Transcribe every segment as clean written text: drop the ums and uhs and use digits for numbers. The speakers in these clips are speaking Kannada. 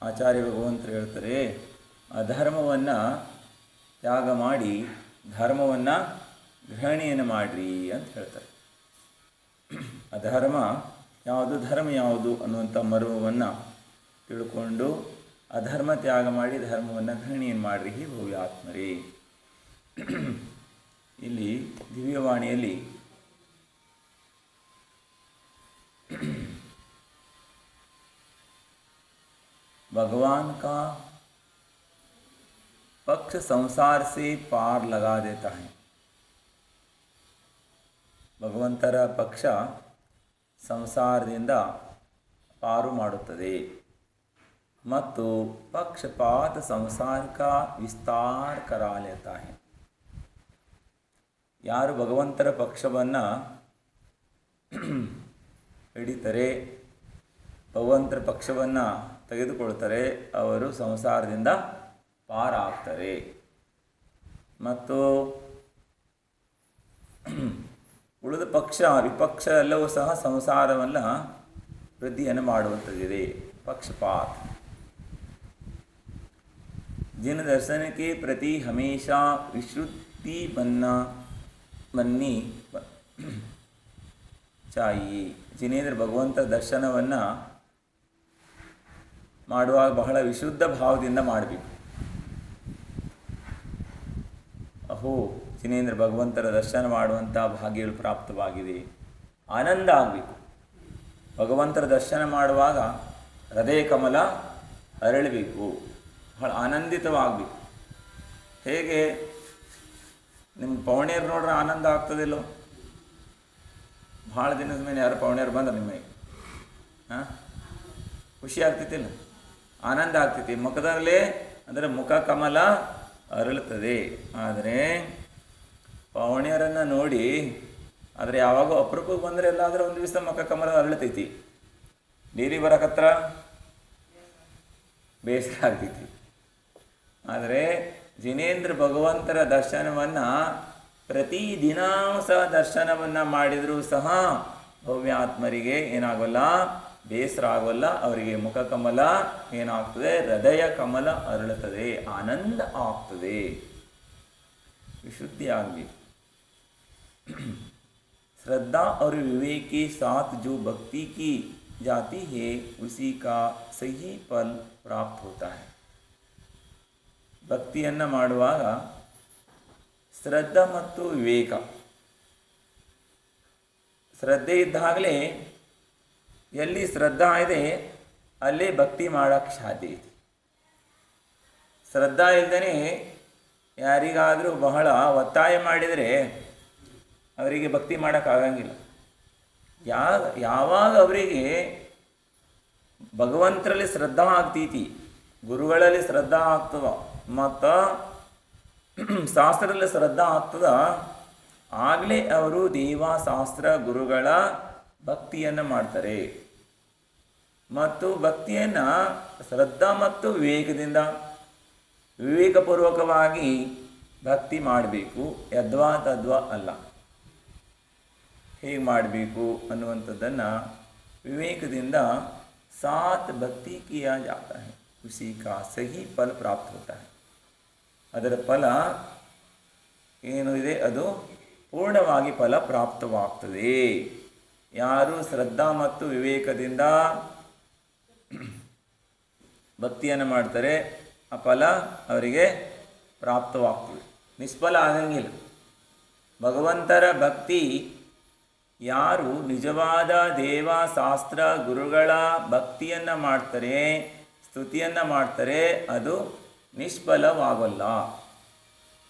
ಆಚಾರ್ಯ ಭಗವಂತರು ಹೇಳ್ತಾರೆ, ಅಧರ್ಮವನ್ನು ತ್ಯಾಗ ಮಾಡಿ ಧರ್ಮವನ್ನು ಗ್ರಹಣೆಯನ್ನು ಮಾಡಿರಿ ಅಂತ ಹೇಳ್ತಾರೆ. ಅಧರ್ಮ ಯಾವುದು, ಧರ್ಮ ಯಾವುದು ಅನ್ನುವಂಥ ಮರ್ಮವನ್ನು ತಿಳ್ಕೊಂಡು ಅಧರ್ಮ ತ್ಯಾಗ ಮಾಡಿ ಧರ್ಮವನ್ನು ಗ್ರಹಣೆಯನ್ನು ಮಾಡಿರಿ ಹಿ ಭವ್ಯಾತ್ಮರೇ. ಇಲ್ಲಿ ದಿವ್ಯವಾಣಿಯಲ್ಲಿ भगवान का पक्ष संसार से पार लगा देता है. ಭಗವಂತರ ಪಕ್ಷ ಸಂಸಾರದಿಂದ ಪಾರು ಮಾಡುತ್ತದೆ ಮತ್ತು ಪಕ್ಷಪಾತ ಸಂಸಾರ का ವಿಸ್ತಾರ करा लेता है. ಯಾರು ಭಗವಂತರ ಪಕ್ಷವನ್ನು ಹಿಡಿತಾರೆ, ಭಗವಂತರ ಪಕ್ಷವನ್ನು ತೆಗೆದುಕೊಳ್ತಾರೆ, ಅವರು ಸಂಸಾರದಿಂದ ಪಾರಾಗ್ತಾರೆ. ಮತ್ತು ಉಳಿದ ಪಕ್ಷ ವಿಪಕ್ಷ ಎಲ್ಲವೂ ಸಹ ಸಂಸಾರವನ್ನು ವೃದ್ಧಿಯನ್ನು ಮಾಡುವಂಥದ್ದಿದೆ. ಪಕ್ಷಪಾತ जिन दर्शन के प्रति हमेशा विश्रुति बननी चाहिए. जिनेಂದ್ರ ಭಗವಂತ ದರ್ಶನವನ್ನು ಮಾಡುವಾಗ ಬಹಳ ವಿಶುದ್ಧ ಭಾವದಿಂದ ಮಾಡಬೇಕು. ಅಹೋ, ಜಿನೇಂದ್ರ ಭಗವಂತರ ದರ್ಶನ ಮಾಡುವಂಥ ಭಾಗ್ಯಗಳು ಪ್ರಾಪ್ತವಾಗಿದೆ, ಆನಂದ ಆಗಬೇಕು. ಭಗವಂತರ ದರ್ಶನ ಮಾಡುವಾಗ ಹೃದಯ ಕಮಲ ಅರಳಬೇಕು, ಬಹಳ ಆನಂದಿತವಾಗಬೇಕು. ಹೇಗೆ ನಿಮ್ಮ ಪವಣಿಯರು ನೋಡ್ರೆ ಆನಂದ ಆಗ್ತದಿಲ್ಲೋ? ಭಾಳ ದಿನದ ಮೇಲೆ ಯಾರು ಪವಣಿಯರು ಬಂದ್ರೆ ನಿಮಗೆ ಖುಷಿ ಆಗ್ತೈತಿಲ್ಲ, ಆನಂದ ಆಗ್ತೈತಿ ಮುಖದಲ್ಲೇ, ಅಂದರೆ ಮುಖ ಕಮಲ ಅರಳುತ್ತದೆ. ಆದರೆ ಪವಣಿಯರನ್ನು ನೋಡಿ, ಆದರೆ ಯಾವಾಗೋ ಅಪರೂಪಕ್ಕೆ ಬಂದರೆ ಎಲ್ಲಾದರೂ ಒಂದು ದಿವಸ ಮುಖ ಕಮಲ ಅರಳತೈತಿ. ಡೈಲಿ ಬರಕತ್ರ ಬೇಸರ ಆಗ್ತೈತಿ. ಆದರೆ ಜಿನೇಂದ್ರ ಭಗವಂತರ ದರ್ಶನವನ್ನು ಪ್ರತಿದಿನ ಸಹ ದರ್ಶನವನ್ನು ಮಾಡಿದರೂ ಸಹ ಭವ್ಯಾತ್ಮರಿಗೆ ಏನಾಗೋಲ್ಲ, ಬೇಸರ ಆಗೋಲ್ಲ. ಅವರಿಗೆ ಮುಖ ಕಮಲ ಏನಾಗ್ತದೆ, ಹೃದಯ ಕಮಲ ಅರಳುತ್ತದೆ, ಆನಂದ ಆಗ್ತದೆ, ವಿಶುದ್ಧಿ ಆಗಬೇಕು. श्रद्धा और विवेक के साथ जो भक्ति की जाती है उसी का सही फल प्राप्त होता है. ಭಕ್ತಿಯನ್ನು ಮಾಡುವಾಗ ಶ್ರದ್ಧಾ ಮತ್ತು ವಿವೇಕ, ಶ್ರದ್ಧೆ ಇದ್ದಾಗಲೇ, ಎಲ್ಲಿ ಶ್ರದ್ಧಾ ಇದೆ ಅಲ್ಲಿ ಭಕ್ತಿ ಮಾಡೋಕ್ಕೆ ಸಾಧ್ಯ ಇದೆ. ಶ್ರದ್ಧಾ ಇಲ್ಲದೇ ಯಾರಿಗಾದರೂ ಬಹಳ ಒತ್ತಾಯ ಮಾಡಿದರೆ ಅವರಿಗೆ ಭಕ್ತಿ ಮಾಡೋಕ್ಕಾಗಂಗಿಲ್ಲ. ಯಾವಾಗ ಅವರಿಗೆ ಭಗವಂತರಲ್ಲಿ ಶ್ರದ್ಧಾ ಆಗ್ತೈತಿ, ಗುರುಗಳಲ್ಲಿ ಶ್ರದ್ಧಾ ಆಗ್ತದ ಮತ್ತು ಶಾಸ್ತ್ರದಲ್ಲಿ ಶ್ರದ್ಧಾ ಆಗ್ತದ, ಆಗಲೇ ಅವರು ದೇವಶಾಸ್ತ್ರ ಗುರುಗಳ ಭಕ್ತಿಯನ್ನು ಮಾಡ್ತಾರೆ. ಮತ್ತು ಭಕ್ತಿಯನ್ನು ಶ್ರದ್ಧಾ ಮತ್ತು ವಿವೇಕದಿಂದ, ವಿವೇಕಪೂರ್ವಕವಾಗಿ ಭಕ್ತಿ ಮಾಡಬೇಕು, ಯದ್ವಾ ತದ್ವಾ ಅಲ್ಲ. ಹೇಗೆ ಮಾಡಬೇಕು ಅನ್ನುವಂಥದ್ದನ್ನು ವಿವೇಕದಿಂದ ಸಾತ್ ಭಕ್ತಿ ಕಿಯಾ ಜಾತಾ ಹೈ, ಉಸಿ ಕಾ ಸಹಿ ಫಲ ಪ್ರಾಪ್ತ ಹೋತಾ ಹೈ. ಅದರ ಫಲ ಏನು ಇದೆ ಅದು ಪೂರ್ಣವಾಗಿ ಫಲ ಪ್ರಾಪ್ತವಾಗ್ತದೆ. ಯಾರು ಶ್ರದ್ಧಾ ಮತ್ತು ವಿವೇಕದಿಂದ ಭಕ್ತಿಯನ್ನು ಮಾಡ್ತಾರೆ ಆ ಫಲ ಅವರಿಗೆ ಪ್ರಾಪ್ತವಾಗ್ತದೆ, ನಿಷ್ಫಲ ಆಗಂಗಿಲ್ಲ. ಭಗವಂತರ ಭಕ್ತಿ ಯಾರು ನಿಜವಾದ ದೇವಶಾಸ್ತ್ರ ಗುರುಗಳ ಭಕ್ತಿಯನ್ನು ಮಾಡ್ತಾರೆ, ಸ್ತುತಿಯನ್ನು ಮಾಡ್ತಾರೆ, ಅದು ನಿಷ್ಫಲವಾಗಲ್ಲ,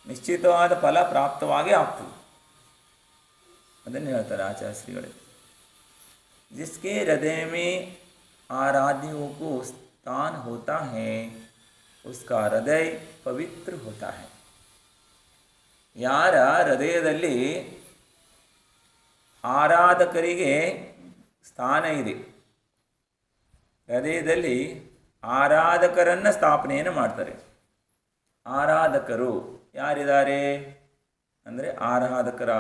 ನಿಶ್ಚಿತವಾದ ಫಲ ಪ್ರಾಪ್ತವಾಗೇ ಆಗ್ತದೆ. ಅದನ್ನು ಹೇಳ್ತಾರೆ ಆಚಾರ್ಯ ಶ್ರೀಗಳೇ. जिसके हृदय में आराध्यों को स्थान होता है उसका हृदय पवित्र होता है. ಯಾರ ಹೃದಯದಲ್ಲಿ ಆರಾಧಕರಿಗೆ ಸ್ಥಾನ ಇದೆ, ಹೃದಯದಲ್ಲಿ ಆರಾಧಕರನ್ನು ಸ್ಥಾಪನೆಯನ್ನು ಮಾಡ್ತಾರೆ. ಆರಾಧಕರು ಯಾರಿದ್ದಾರೆ ಅಂದರೆ ಆರಾಧಕರ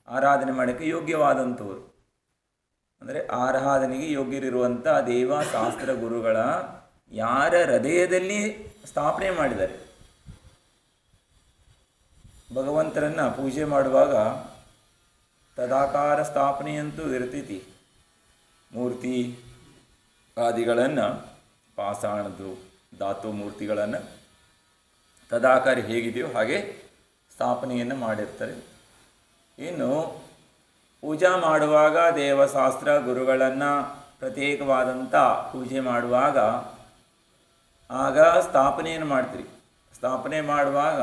ಆರಾಧನೆ ಮಾಡೋಕ್ಕೆ ಯೋಗ್ಯವಾದಂಥವರು. ಅಂದರೆ ಆರಾಧನೆಗೆ ಯೋಗ್ಯರಿರುವಂಥ ದೇವ ಶಾಸ್ತ್ರ ಗುರುಗಳ ಯಾರ ಹೃದಯದಲ್ಲಿ ಸ್ಥಾಪನೆ ಮಾಡಿದ್ದಾರೆ. ಭಗವಂತರನ್ನು ಪೂಜೆ ಮಾಡುವಾಗ ತದಾಕಾರ ಸ್ಥಾಪನೆಯಂತೂ ಇರ್ತೈತಿ. ಮೂರ್ತಿ ಆದಿಗಳನ್ನು, ಪಾಷಾಣದ್ದು ಧಾತು ಮೂರ್ತಿಗಳನ್ನು ತದಾಕಾರ ಹೇಗಿದೆಯೋ ಹಾಗೆ ಸ್ಥಾಪನೆಯನ್ನು ಮಾಡಿರ್ತಾರೆ. ಇನ್ನು ಪೂಜಾ ಮಾಡುವಾಗ ದೇವಶಾಸ್ತ್ರ ಗುರುಗಳನ್ನು ಪ್ರತ್ಯೇಕವಾದಂಥ ಪೂಜೆ ಮಾಡುವಾಗ ಆಗ ಸ್ಥಾಪನೆಯನ್ನು ಮಾಡ್ತೀರಿ. ಸ್ಥಾಪನೆ ಮಾಡುವಾಗ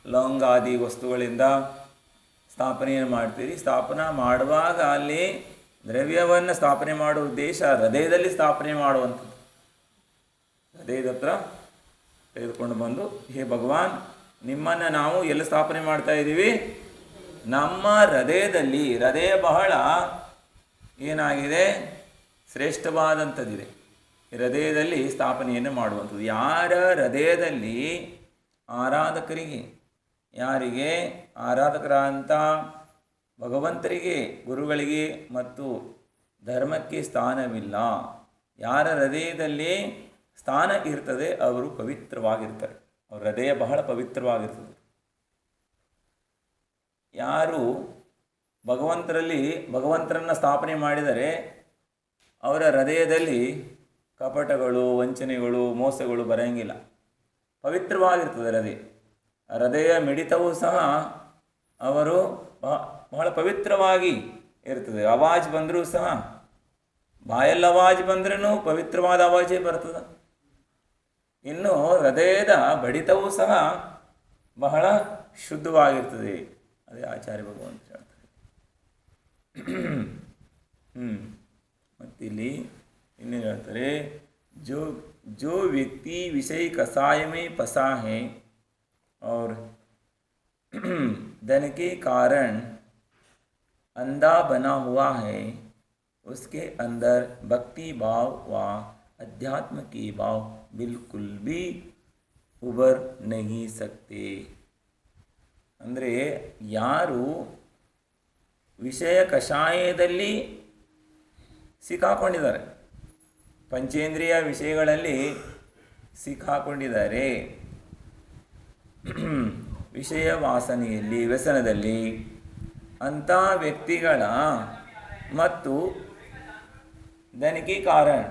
ಲವಂಗಾದಿ ವಸ್ತುಗಳಿಂದ ಸ್ಥಾಪನೆಯನ್ನು ಮಾಡ್ತೀರಿ. ಸ್ಥಾಪನೆ ಮಾಡುವಾಗ ಅಲ್ಲಿ ದ್ರವ್ಯವನ್ನು ಸ್ಥಾಪನೆ ಮಾಡುವ ಉದ್ದೇಶ ಹೃದಯದಲ್ಲಿ ಸ್ಥಾಪನೆ ಮಾಡುವಂಥದ್ದು. ಹೃದಯದ ಹತ್ರ ತೆಗೆದುಕೊಂಡು ಬಂದು, ಹೇ ಭಗವಾನ್, ನಿಮ್ಮನ್ನು ನಾವು ಎಲ್ಲಿ ಸ್ಥಾಪನೆ ಮಾಡ್ತಾ ಇದ್ದೀವಿ? ನಮ್ಮ ಹೃದಯದಲ್ಲಿ. ಹೃದಯ ಬಹಳ ಏನಾಗಿದೆ, ಶ್ರೇಷ್ಠವಾದಂಥದ್ದಿದೆ. ಹೃದಯದಲ್ಲಿ ಸ್ಥಾಪನೆಯನ್ನು ಮಾಡುವಂಥದ್ದು. ಯಾರ ಹೃದಯದಲ್ಲಿ ಆರಾಧಕರಿಗೆ, ಯಾರಿಗೆ ಆರಾಧಕರಂಥ ಭಗವಂತರಿಗೆ, ಗುರುಗಳಿಗೆ ಮತ್ತು ಧರ್ಮಕ್ಕೆ ಸ್ಥಾನವಿಲ್ಲ, ಯಾರ ಹೃದಯದಲ್ಲಿ ಸ್ಥಾನ ಇರ್ತದೆ ಅವರು ಪವಿತ್ರವಾಗಿರ್ತಾರೆ. ಅವ್ರ ಹೃದಯ ಬಹಳ ಪವಿತ್ರವಾಗಿರ್ತದೆ. ಯಾರು ಭಗವಂತರನ್ನು ಸ್ಥಾಪನೆ ಮಾಡಿದರೆ ಅವರ ಹೃದಯದಲ್ಲಿ ಕಪಟಗಳು, ವಂಚನೆಗಳು, ಮೋಸಗಳು ಬರೆಯಂಗಿಲ್ಲ. ಪವಿತ್ರವಾಗಿರ್ತದೆ ಹೃದಯ. ಹೃದಯ ಮಿಡಿತವೂ ಸಹ ಅವರು ಬಹಳ ಪವಿತ್ರವಾಗಿ ಇರ್ತದೆ. ಆವಾಜ್ ಬಂದರೂ ಸಹ, ಬಾಯಲ್ಲಿ ಆವಾಜ್ ಬಂದ್ರೂ ಪವಿತ್ರವಾದ ಆವಾಜೇ ಬರ್ತದೆ. ಇನ್ನು ಹೃದಯದ ಬಡಿತವೂ ಸಹ ಬಹಳ ಶುದ್ಧವಾಗಿರ್ತದೆ. ಅದೇ ಆಚಾರ್ಯ ಭಗವಂತ ಹೇಳ್ತಾರೆ. ಮತ್ತಿಲ್ಲಿ ಇನ್ನೇನು ಹೇಳ್ತಾರೆ, जो व्यक्ति विषय कसाय में फंसा है और धन के कारण अंधा बना हुआ है, उसके अंदर भक्ति भाव व अध्यात्म के भाव बिल्कुल भी उभर नहीं सकते. ಅಂದರೆ ಯಾರು ವಿಷಯ ಕಷಾಯದಲ್ಲಿ ಸಿಕ್ಕಾಕೊಂಡಿದ್ದಾರೆ, ಪಂಚೇಂದ್ರಿಯ ವಿಷಯಗಳಲ್ಲಿ ಸಿಕ್ಕಾಕೊಂಡಿದ್ದಾರೆ, ವಿಷಯ ವಾಸನೆಯಲ್ಲಿ, ವ್ಯಸನದಲ್ಲಿ, ಅಂಥ ವ್ಯಕ್ತಿಗಳ ಮತ್ತು ಧನಕ್ಕೆ ಕಾರಣ,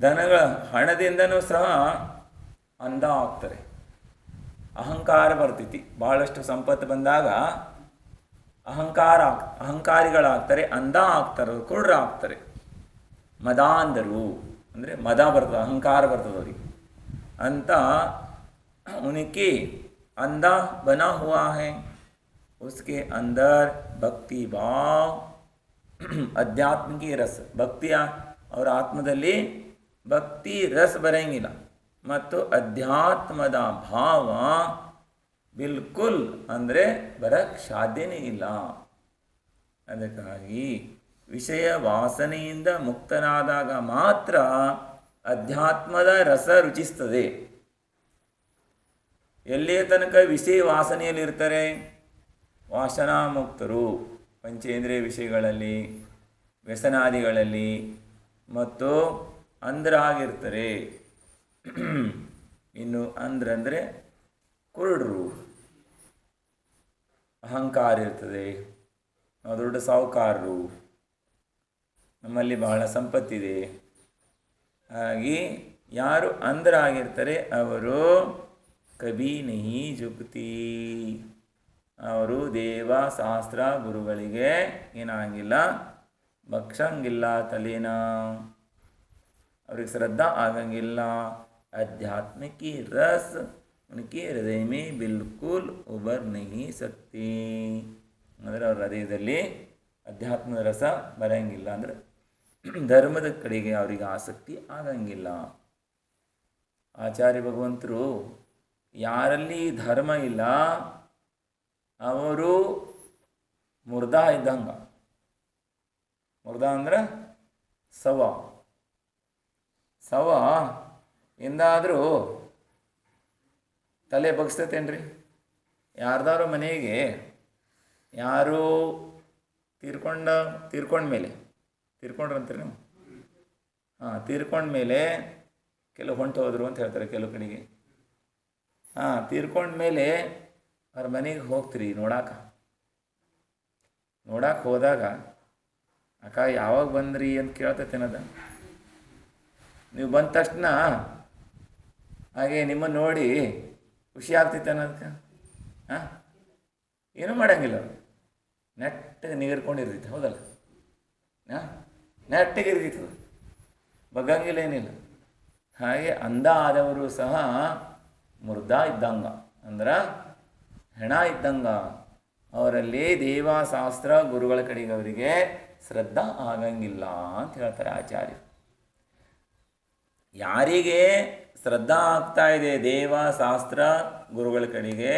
ಧನಗಳ ಹಣದಿಂದನೂ ಸಹ ಅಂಧ ಆಗ್ತಾರೆ. ಅಹಂಕಾರ ಬರ್ತೈತಿ. ಭಾಳಷ್ಟು ಸಂಪತ್ತು ಬಂದಾಗ ಅಹಂಕಾರಿಗಳಾಗ್ತಾರೆ, ಅಂಧ ಆಗ್ತಾರೆ, ಕುರುಡ್ರ ಆಗ್ತಾರೆ. ಮದಾಂಧರು ಅಂದರೆ ಮದ ಬರ್ತದೆ, ಅಹಂಕಾರ ಬರ್ತದೆ ಅವ್ರಿಗೆ ಅಂತ. उनके अंधा बना हुआ है, उसके अंदर भक्ति भाव अध्यात्म की रस, ಭಕ್ತಿಯ ಅವರ ಆತ್ಮದಲ್ಲಿ ಭಕ್ತಿ ರಸ ಬರೆಯಂಗಿಲ್ಲ ಮತ್ತು ಅಧ್ಯಾತ್ಮದ ಭಾವ ಬಿಲ್ಕುಲ್ ಅಂದರೆ ಬರಕ್ಕೆ ಸಾಧ್ಯನೇ ಇಲ್ಲ. ಅದಕ್ಕಾಗಿ ವಿಷಯ ವಾಸನೆಯಿಂದ ಮುಕ್ತನಾದಾಗ ಮಾತ್ರ ಅಧ್ಯಾತ್ಮದ ರಸ ರುಚಿಸ್ತದೆ. ಎಲ್ಲಿಯ ತನಕ ವಿಷಯ ವಾಸನೆಯಲ್ಲಿರ್ತಾರೆ, ವಾಸನಾ ಮುಕ್ತರು, ಪಂಚೇಂದ್ರಿಯ ವಿಷಯಗಳಲ್ಲಿ, ವ್ಯಸನಾದಿಗಳಲ್ಲಿ ಮತ್ತು ಅಂಧರಾಗಿರ್ತಾರೆ. ಇನ್ನು ಅಂದರೆ ಕುರುಡರು, ಅಹಂಕಾರ ಇರ್ತದೆ, ನಾವು ದೊಡ್ಡ ಸಾಹುಕಾರರು, ನಮ್ಮಲ್ಲಿ ಬಹಳ ಸಂಪತ್ತಿದೆ. ಹಾಗೆ ಯಾರು ಅಂಧರಾಗಿರ್ತಾರೆ ಅವರು ಕಬಿ ನಹಿ ಜುಗ್ತಿ, ಅವರು ದೇವ ಶಾಸ್ತ್ರ ಗುರುಗಳಿಗೆ ಏನಾಗಿಲ್ಲ, ಭಕ್ಷಂಗಿಲ್ಲ, ತಲೆನ ಅವ್ರಿಗೆ ಶ್ರದ್ಧಾ ಆಗಂಗಿಲ್ಲ. ಅಧ್ಯಾತ್ಮಕ್ಕೆ ರಸ್ ಉನಕೆ ಹೃದಯ ಮೇ ಬಿಲ್ಕುಲ್ ಉಬರ್ ನಹಿ ಸಕ್ತಿ, ಅಂದರೆ ಅವ್ರ ಹೃದಯದಲ್ಲಿ ಅಧ್ಯಾತ್ಮದ ರಸ ಬರಂಗಿಲ್ಲ, ಅಂದರೆ ಧರ್ಮದ ಕಡೆಗೆ ಅವರಿಗೆ ಆಸಕ್ತಿ ಆಗಂಗಿಲ್ಲ. ಆಚಾರ್ಯ ಭಗವಂತರು ಯಾರಲ್ಲಿ ಧರ್ಮ ಇಲ್ಲ ಅವರು ಮುರ್ದ ಇದ್ದಂಗೆ. ಮುರ್ದ ಅಂದ್ರೆ ಸವ ಎಂದಾದರೂ ತಲೆ ಬಗ್ಸ್ತೇನ್ರಿ. ಯಾರ್ದಾರು ಮನೆಗೆ ಯಾರು ತೀರ್ಕೊಂಡ್ಮೇಲೆ ತೀರ್ಕೊಂಡ್ರಂತೀರಿ ನೀವು? ತೀರ್ಕೊಂಡ್ಮೇಲೆ ಕೆಲವು ಹೊಂಟು ಹೋದರು ಅಂತ ಹೇಳ್ತಾರೆ ಕೆಲವು ಕಡೆಗೆ. ತೀರ್ಕೊಂಡ್ಮೇಲೆ ಅವ್ರ ಮನೆಗೆ ಹೋಗ್ತೀರಿ ನೋಡಕ್ಕೆ ಹೋದಾಗ ಅಕ್ಕ ಯಾವಾಗ ಬಂದ್ರಿ ಅಂತ ಕೇಳ್ತೈತೇನದ. ನೀವು ಬಂದ ತಕ್ಷಣ ಹಾಗೆ ನಿಮ್ಮನ್ನು ನೋಡಿ ಖುಷಿ ಆಗ್ತೈತೆ ಅನ್ನೋದಕ್ಕೆ ಏನೂ ಮಾಡೋಂಗಿಲ್ಲ. ಅವರು ನೆಟ್ಟಗೆ ನೀರ್ಕೊಂಡಿರ್ತೈತೆ, ಹೌದಲ್ಲ? ನೆಟ್ಟಗೆ ಇರ್ತೈತೆ, ಬಗ್ಗಂಗಿಲ್ಲ, ಏನಿಲ್ಲ. ಹಾಗೆ ಅಂಧ ಆದವರು ಸಹ ಮುರ್ದ ಇದ್ದಂಗ, ಅಂದ್ರೆ ಹೆಣ ಇದ್ದಂಗ. ಅವರಲ್ಲಿ ದೇವಶಾಸ್ತ್ರ ಗುರುಗಳ ಕಡೆಗೆ ಅವರಿಗೆ ಶ್ರದ್ಧಾ ಆಗಂಗಿಲ್ಲ ಅಂತ ಹೇಳ್ತಾರೆ ಆಚಾರ್ಯರು. ಯಾರಿಗೆ ಶ್ರದ್ಧಾ ಆಗ್ತಾ ಇದೆ ದೇವಶಾಸ್ತ್ರ ಗುರುಗಳ ಕಡೆಗೆ,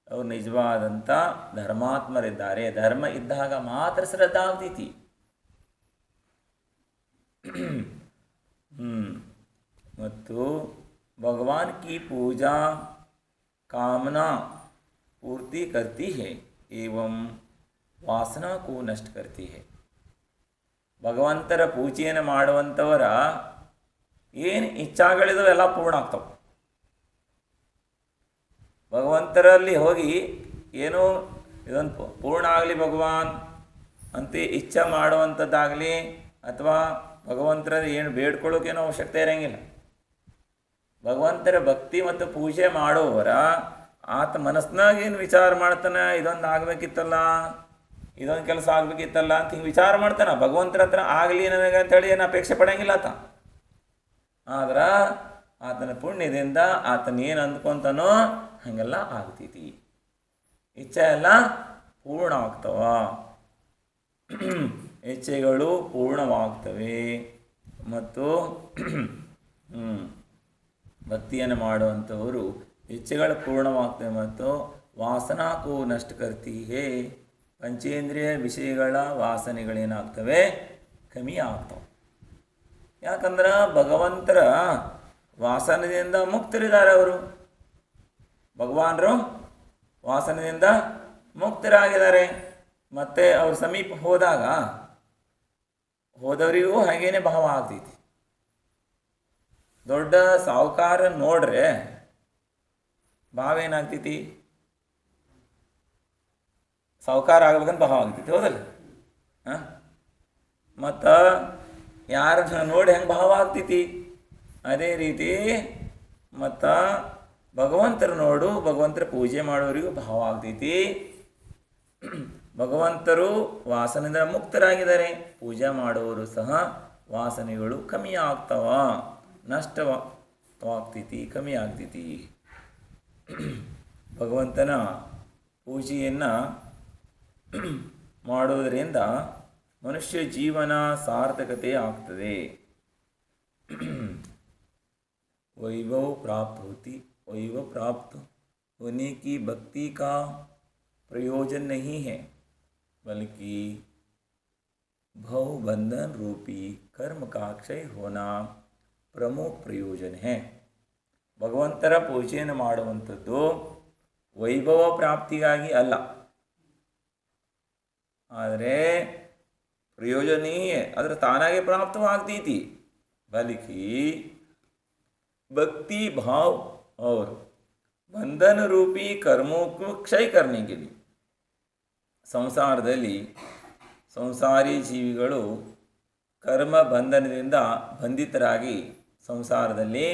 ಅವರು ನಿಜವಾದಂಥ ಧರ್ಮಾತ್ಮರಿದ್ದಾರೆ. ಧರ್ಮ ಇದ್ದಾಗ ಮಾತ್ರ ಶ್ರದ್ಧಾ ಆಗ್ತೈತಿ. ಮತ್ತು ಭಗವಾನ್ ಕಿ ಪೂಜಾ ಕಾಮನಾ पूर्ति करती है एवं ವಾಸನಾ ಕೋ ನಷ್ಟ ಕರ್ತಿ ಹೇ. ಭಗವಂತರ ಪೂಜೆಯನ್ನು ಮಾಡುವಂಥವರ ಏನು ಇಚ್ಛಾಗಳಿದಾವೆ ಎಲ್ಲ ಪೂರ್ಣ ಆಗ್ತವೆ. ಭಗವಂತರಲ್ಲಿ ಹೋಗಿ ಏನೋ ಇದೊಂದು ಪೂರ್ಣ ಆಗಲಿ ಭಗವಾನ್ ಅಂತ ಇಚ್ಛೆ ಮಾಡುವಂಥದ್ದಾಗಲಿ ಅಥವಾ ಭಗವಂತರ ಏನು ಬೇಡ್ಕೊಳ್ಳೋಕೇನೋ ಅವಶ್ಯಕತೆ ಇರೋಂಗಿಲ್ಲ. ಭಗವಂತರ ಭಕ್ತಿ ಮತ್ತು ಪೂಜೆ ಮಾಡೋವರ ಆತ ಮನಸ್ಸಿನಾಗ ಏನು ವಿಚಾರ ಮಾಡ್ತಾನೆ, ಇದೊಂದು ಆಗಬೇಕಿತ್ತಲ್ಲ, ಇದೊಂದು ಕೆಲಸ ಆಗಬೇಕಿತ್ತಲ್ಲ ಅಂತ ಹಿಂಗೆ ವಿಚಾರ ಮಾಡ್ತಾನೆ. ಭಗವಂತರ ಹತ್ರ ಆಗಲಿ ನನಗೆ ಅಂತೇಳಿ ಏನು ಅಪೇಕ್ಷೆ ಪಡೋಂಗಿಲ್ಲ ಆತ. ಆದ್ರೆ ಆತನ ಪುಣ್ಯದಿಂದ ಆತನ ಏನು ಅಂದ್ಕೊತಾನೋ ಹಾಗೆಲ್ಲ ಆಗ್ತೈತಿ. ಇಚ್ಛೆ ಎಲ್ಲ ಪೂರ್ಣ ಆಗ್ತವ, ಇಚ್ಛೆಗಳು ಪೂರ್ಣವಾಗ್ತವೆ. ಮತ್ತು ಭಕ್ತಿಯನ್ನು ಮಾಡುವಂಥವರು ಇಚ್ಛೆಗಳು ಪೂರ್ಣವಾಗ್ತವೆ ಮತ್ತು ವಾಸನಾ ಕೋ ನಷ್ಟ ಕರ್ತಿ ಹೇ. ಪಂಚೇಂದ್ರಿಯ ವಿಷಯಗಳ ವಾಸನೆಗಳೇನಾಗ್ತವೆ, ಕಮ್ಮಿ ಆಗ್ತವೆ. ಯಾಕಂದ್ರೆ ಭಗವಂತರ ವಾಸನೆಯಿಂದ ಮುಕ್ತರಿದ್ದಾರೆ ಅವರು. ಭಗವಾನರು ವಾಸನೆಯಿಂದ ಮುಕ್ತರಾಗಿದ್ದಾರೆ. ಮತ್ತು ಅವ್ರ ಸಮೀಪ ಹೋದವರಿಗೂ ಹಾಗೇನೆ ಭಾವ ಆಗ್ತೈತಿ. ದೊಡ್ಡ ಸಾಹುಕಾರ ನೋಡ್ರೆ ಭಾವ ಏನಾಗ್ತೈತಿ, ಸಾಹುಕಾರ ಆಗ್ಬೇಕಂತ ಭಾವ ಆಗ್ತೈತಿ, ಹೌದಲ್ಲ? ಮತ್ತು ಯಾರನ್ನ ನೋಡಿ ಹೆಂಗೆ ಭಾವ ಆಗ್ತೈತಿ ಅದೇ ರೀತಿ ಮತ್ತು ಭಗವಂತರ ನೋಡು, ಭಗವಂತರ ಪೂಜೆ ಮಾಡೋರಿಗೂ ಭಾವ ಆಗ್ತೈತಿ. ಭಗವಂತರು ವಾಸನೆಯಿಂದ ಮುಕ್ತರಾಗಿದ್ದಾರೆ, ಪೂಜೆ ಮಾಡೋರು ಸಹ ವಾಸನೆಗಳು ಕಮ್ಮಿ ಆಗ್ತವ, ನಷ್ಟವಾಗ್ತೈತಿ, ಕಮ್ಮಿ ಆಗ್ತೈತಿ. ಭಗವಂತನ ಪೂಜೆಯನ್ನು ಮಾಡೋದರಿಂದ ಮನುಷ್ಯ ಜೀವನ ಸಾರ್ಥಕತೆ ಆಗ್ತದೆ. वैभव प्राप्त होने की भक्ति का प्रयोजन नहीं है, बल्कि भव बंधन रूपी कर्म का क्षय होना प्रमुख प्रयोजन है. ಭಗವಂತರ ಪೂಜೆಯನ್ನು ಮಾಡುವಂಥದ್ದು ವೈಭವ ಪ್ರಾಪ್ತಿಗಾಗಿ ಅಲ್ಲ, ಆದರೆ ಪ್ರಯೋಜನೀಯ ಅದರ ತಾನಾಗೆ ಪ್ರಾಪ್ತವಾಗ್ತೈತಿ. ಬಲ್ಕಿ भक्ति भाव और बंधन रूपी कर्मों को क्षय करने के लिए. ಸಂಸಾರದಲ್ಲಿ ಸಂಸಾರಿ ಜೀವಿಗಳು ಕರ್ಮ ಬಂಧನದಿಂದ ಬಂಧಿತರಾಗಿ ಸಂಸಾರದಲ್ಲಿ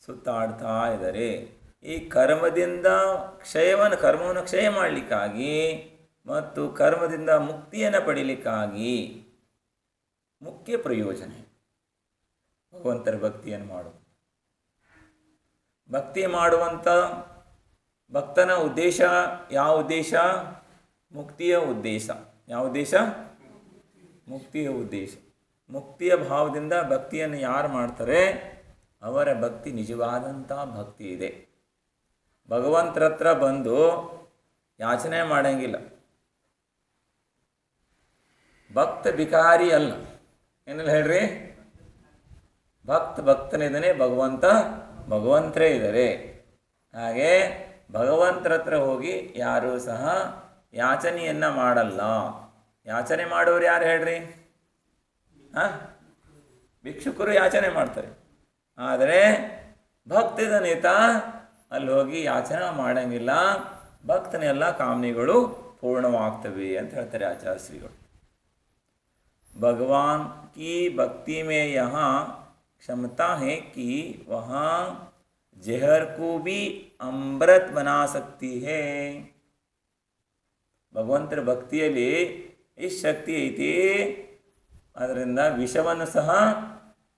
ಸುತ್ತಾಡ್ತಾ ಇದ್ದಾರೆ. ಈ ಕರ್ಮದಿಂದ ಕರ್ಮವನ್ನು ಕ್ಷಯ ಮಾಡಲಿಕ್ಕಾಗಿ ಮತ್ತು ಕರ್ಮದಿಂದ ಮುಕ್ತಿಯನ್ನು ಪಡೀಲಿಕ್ಕಾಗಿ ಮುಖ್ಯ ಪ್ರಯೋಜನ ಭಗವಂತರ ಭಕ್ತಿಯನ್ನು ಮಾಡುವುದು. ಭಕ್ತಿ ಮಾಡುವಂಥ ಭಕ್ತನ ಉದ್ದೇಶ ಯಾವ ಉದ್ದೇಶ? ಮುಕ್ತಿಯ ಉದ್ದೇಶ. ಯಾವ ಉದ್ದೇಶ? ಮುಕ್ತಿಯ ಉದ್ದೇಶ. ಮುಕ್ತಿಯ ಭಾವದಿಂದ ಭಕ್ತಿಯನ್ನು ಯಾರು ಮಾಡ್ತಾರೆ ಅವರ ಭಕ್ತಿ ನಿಜವಾದಂಥ ಭಕ್ತಿ ಇದೆ. ಭಗವಂತರ ಹತ್ರ ಬಂದು ಯಾಚನೆ ಮಾಡೋಂಗಿಲ್ಲ. ಭಕ್ತ ಭಿಕಾರಿ ಅಲ್ಲ, ಏನಿಲ್ಲ ಹೇಳ್ರಿ. ಭಕ್ತನಿದ್ದಾನೆ, ಭಗವಂತರೇ ಇದ್ದಾರೆ. ಹಾಗೆ ಭಗವಂತರ ಹತ್ರ ಹೋಗಿ ಯಾರೂ ಸಹ ಯಾಚನೆಯನ್ನು ಮಾಡಲ್ಲ. ಯಾಚನೆ ಮಾಡೋರು ಯಾರು ಹೇಳ್ರಿ? ಹಾಂ, ಭಿಕ್ಷುಕರು ಯಾಚನೆ ಮಾಡ್ತಾರೆ. ಆದರೆ ಭಕ್ತಿದ ನೇತ ಅಲ್ಲಿ ಹೋಗಿ ಯಾಚನೆ ಮಾಡಂಗಿಲ್ಲ, ಭಕ್ತನ ಎಲ್ಲ ಕಾಮನೆಗಳು ಪೂರ್ಣವಾಗ್ತವೆ ಅಂತ ಹೇಳ್ತಾರೆ ಆಚಾರ್ಯ ಶ್ರೀಗಳು. ಭಗವಾನ್ ಕಿ ಭಕ್ತಿ ಮೇ ಯಹಾ क्षमता है कि वहाँ जहर को भी अमृत बना सकती है. ಭಗವಂತರ ಭಕ್ತಿಯಲ್ಲಿ ಇಷ್ಟು ಶಕ್ತಿ ಐತಿ, ಅದರಿಂದ ವಿಷವನ್ನು ಸಹ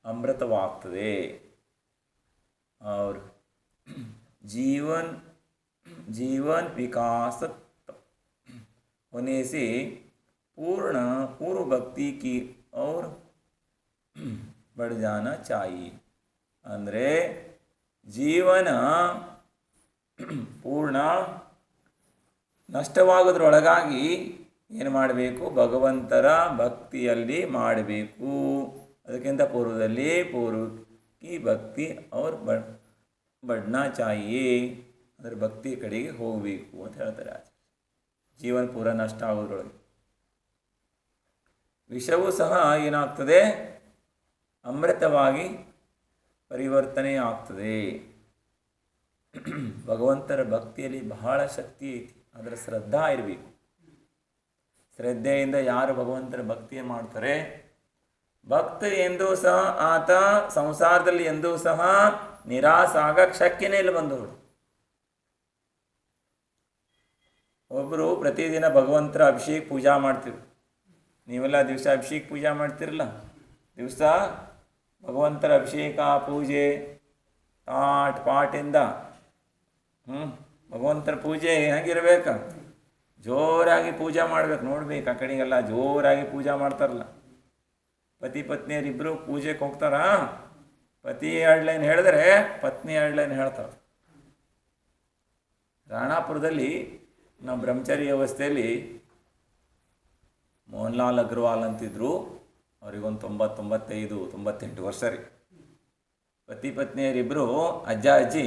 ಅಮೃತವಾಗ್ತದೆ. और जीवन विकास होने से पूर्व भक्ति की और बढ़ जाना चाहिए. ಅಂದರೆ ಜೀವನ ಪೂರ್ಣ ನಷ್ಟವಾಗೋದ್ರೊಳಗಾಗಿ ಏನು ಮಾಡಬೇಕು? ಭಗವಂತರ ಭಕ್ತಿಯಲ್ಲಿ ಮಾಡಬೇಕು. ಅದಕ್ಕಿಂತ ಪೂರ್ವದಲ್ಲಿ ಪೂರ್ವಕ್ಕೆ ಭಕ್ತಿ ಅವ್ರ ಬಡ್ನಾ ಚಾಹಿಯೇ, ಅದರ ಭಕ್ತಿ ಕಡೆಗೆ ಹೋಗಬೇಕು ಅಂತ ಹೇಳ್ತಾರೆ ಆಚಾರ್ಯ. ಜೀವನ ಪೂರ ನಷ್ಟ ಆಗೋದ್ರೊಳಗೆ ವಿಷವೂ ಸಹ ಏನಾಗ್ತದೆ? ಅಮೃತವಾಗಿ ಪರಿವರ್ತನೆ ಆಗ್ತದೆ. ಭಗವಂತರ ಭಕ್ತಿಯಲ್ಲಿ ಬಹಳ ಶಕ್ತಿ ಐತಿ, ಅದರ ಶ್ರದ್ಧಾ ಇರಬೇಕು. ಶ್ರದ್ಧೆಯಿಂದ ಯಾರು ಭಗವಂತರ ಭಕ್ತಿ ಮಾಡ್ತಾರೆ, ಭಕ್ತ ಎಂದೂ ಸಹ ಆತ ಸಂಸಾರದಲ್ಲಿ ಎಂದೂ ಸಹ ನಿರಾಸಾಗಕ್ಕೆ ಶಕ್ಯನೇ ಇಲ್ಲ. ಬಂದವರು ಒಬ್ಬರು ಪ್ರತಿದಿನ ಭಗವಂತರ ಅಭಿಷೇಕ ಪೂಜಾ ಮಾಡ್ತೀವಿ. ನೀವೆಲ್ಲ ದಿವಸ ಅಭಿಷೇಕ ಪೂಜಾ ಮಾಡ್ತಿರಲ್ಲ, ದಿವಸ ಭಗವಂತರ ಅಭಿಷೇಕ ಪೂಜೆ ಪಾಟಿಂದ ಭಗವಂತರ ಪೂಜೆ ಹೆಂಗಿರ್ಬೇಕು? ಜೋರಾಗಿ ಪೂಜೆ ಮಾಡ್ಬೇಕು. ನೋಡ್ಬೇಕು, ಆ ಕಡೆಗೆಲ್ಲ ಜೋರಾಗಿ ಪೂಜೆ ಮಾಡ್ತಾರಲ್ಲ. ಪತಿ ಪತ್ನಿಯರಿಬ್ಬರು ಪೂಜೆಗೆ ಹೋಗ್ತಾರ. ಪತಿ 2 ಲೈನ್ ಹೇಳಿದ್ರೆ ಪತ್ನಿ 2 ಲೈನ್ ಹೇಳ್ತಾರೆ. ರಾಣಾಪುರದಲ್ಲಿ ನಾವು ಬ್ರಹ್ಮಚಾರಿ ಅವಸ್ಥೆಯಲ್ಲಿ ಮೋಹನ್ಲಾಲ್ ಅಗ್ರವಾಲ್ ಅಂತಿದ್ರು. ಅವರಿಗೊಂದು 90, 95, 98 ವರ್ಷ ರೀ. ಪತಿ ಪತ್ನಿಯರಿಬ್ಬರು ಅಜ್ಜ ಅಜ್ಜಿ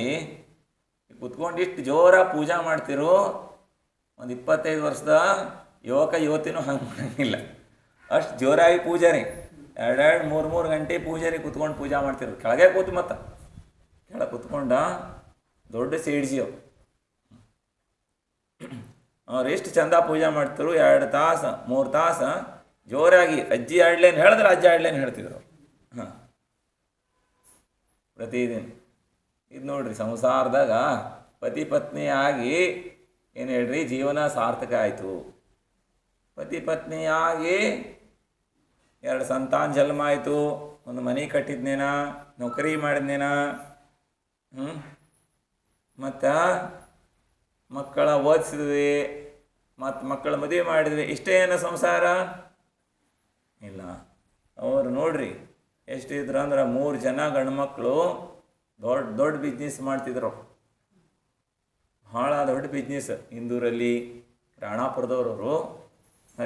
ಕುತ್ಕೊಂಡು ಇಷ್ಟು ಜೋರ ಪೂಜಾ ಮಾಡ್ತಿರು. ಒಂದು 25 ವರ್ಷದ ಯುವಕ ಯುವತಿನೂ ಹಂಗೆ ಮಾಡಂಗಿಲ್ಲ, ಅಷ್ಟು ಜೋರಾಗಿ ಪೂಜೆ ರೀ. 2, 3 ಗಂಟೆ ಪೂಜೆ ರೀ. ಕುತ್ಕೊಂಡು ಪೂಜಾ ಮಾಡ್ತಿರು. ಕೆಳಗೆ ಕೂತು ಮತ್ತು ಕೆಳಗೆ ಕುತ್ಕೊಂಡ ದೊಡ್ಡ ಸೇಡ್ಜಿ ಅವ್ರು ಎಷ್ಟು ಚಂದ ಪೂಜೆ ಮಾಡ್ತಿರು. 2 ತಾಸು 3 ತಾಸು ಜೋರಾಗಿ ಅಜ್ಜಿ 2 ಲೈನ್ ಹೇಳಿದ್ರೆ ಅಜ್ಜ 2 ಲೈನ್ ಹೇಳ್ತಿದ್ರು. ಹಾಂ, ಪ್ರತಿದಿನ ಇದು ನೋಡ್ರಿ, ಸಂಸಾರದಾಗ ಪತಿ ಪತ್ನಿ ಆಗಿ ಏನು ಹೇಳ್ರಿ, ಜೀವನ ಸಾರ್ಥಕ ಆಯಿತು. ಪತಿ ಪತ್ನಿ ಆಗಿ 2 ಸಂತಾನ ಜನ್ಮ ಆಯಿತು, ಒಂದು ಮನೆ ಕಟ್ಟಿದ್ನೇನ, ನೌಕರಿ ಮಾಡಿದ್ನೇನ, ಮತ್ತು ಮಕ್ಕಳ ಓದಿಸಿದ್ವಿ, ಮತ್ತು ಮಕ್ಕಳ ಮದುವೆ ಮಾಡಿದ್ವಿ. ಇಷ್ಟೇ ಏನೋ ಸಂಸಾರ ಇಲ್ಲ. ಅವರು ನೋಡ್ರಿ ಎಷ್ಟಿದ್ರು ಅಂದ್ರೆ 3 ಜನ ಗಂಡು ಮಕ್ಕಳು ದೊಡ್ಡ ಬಿಸ್ನೆಸ್ ಮಾಡ್ತಿದ್ರು. ಭಾಳ ದೊಡ್ಡ ಬಿಸ್ನೆಸ್. ಇಂದೂರಲ್ಲಿ ರಾಣಾಪುರದವ್ರವರು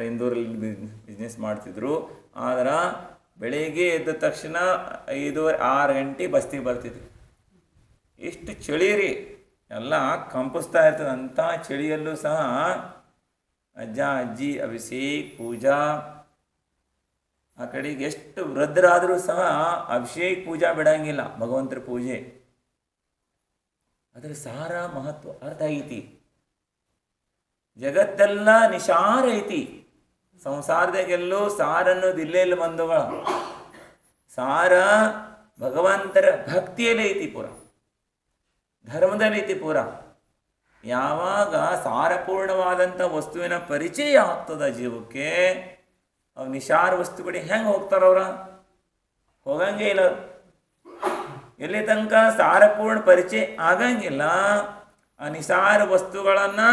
ಇಂದೂರಲ್ಲಿ ಬಿಸ್ನೆಸ್ ಮಾಡ್ತಿದ್ರು. ಆದ್ರೆ ಬೆಳಿಗ್ಗೆ ಎದ್ದ ತಕ್ಷಣ 5-6 ಗಂಟೆ ಬಸ್ತಿಗೆ ಬರ್ತಿದ್ರು. ಇಷ್ಟು ಚಳಿ ರೀ, ಎಲ್ಲ ಕಂಪಿಸ್ತಾ ಇರ್ತದೆ. ಅಂಥ ಚಳಿಯಲ್ಲೂ ಸಹ ಅಜ್ಜ ಅಜ್ಜಿ ಅಭಿಷೇಕ್ ಪೂಜಾ, ಆ ಕಡೆಗೆ ಎಷ್ಟು ವೃದ್ಧರಾದರೂ ಸಹ ಅಭಿಷೇಕ್ ಪೂಜಾ ಬಿಡಂಗಿಲ್ಲ, ಭಗವಂತರ ಪೂಜೆ. ಅದರ ಸಾರ ಮಹತ್ವ ಅರ್ಥ ಐತಿ. ಜಗತ್ತೆಲ್ಲ ನಿಸಾರ ಐತಿ, ಸಂಸಾರದಾಗೆಲ್ಲೂ ಸಾರನ್ನೋದಿಲ್ಲೆಲ್ಲ ಬಂಧುಗಳ. ಸಾರ ಭಗವಂತರ ಭಕ್ತಿಯಲ್ಲಿ ಐತಿ, ಪೂರ ಧರ್ಮದಲ್ಲಿ ಐತಿ ಪೂರ. ಯಾವಾಗ ಸಾರಪೂರ್ಣವಾದಂಥ ವಸ್ತುವಿನ ಪರಿಚಯ ಆಗ್ತದ ಜೀವಕ್ಕೆ, ಅವು ನಿಸಾರ ವಸ್ತುಗಳಿಗೆ ಹೆಂಗೆ ಹೋಗ್ತಾರವ್ರ? ಹೋಗಂಗೇ ಇಲ್ಲ. ಎಲ್ಲಿ ತನಕ ಸಾರಪೂರ್ಣ ಪರಿಚಯ ಆಗಂಗಿಲ್ಲ, ಆ ನಿಸಾರ ವಸ್ತುಗಳನ್ನು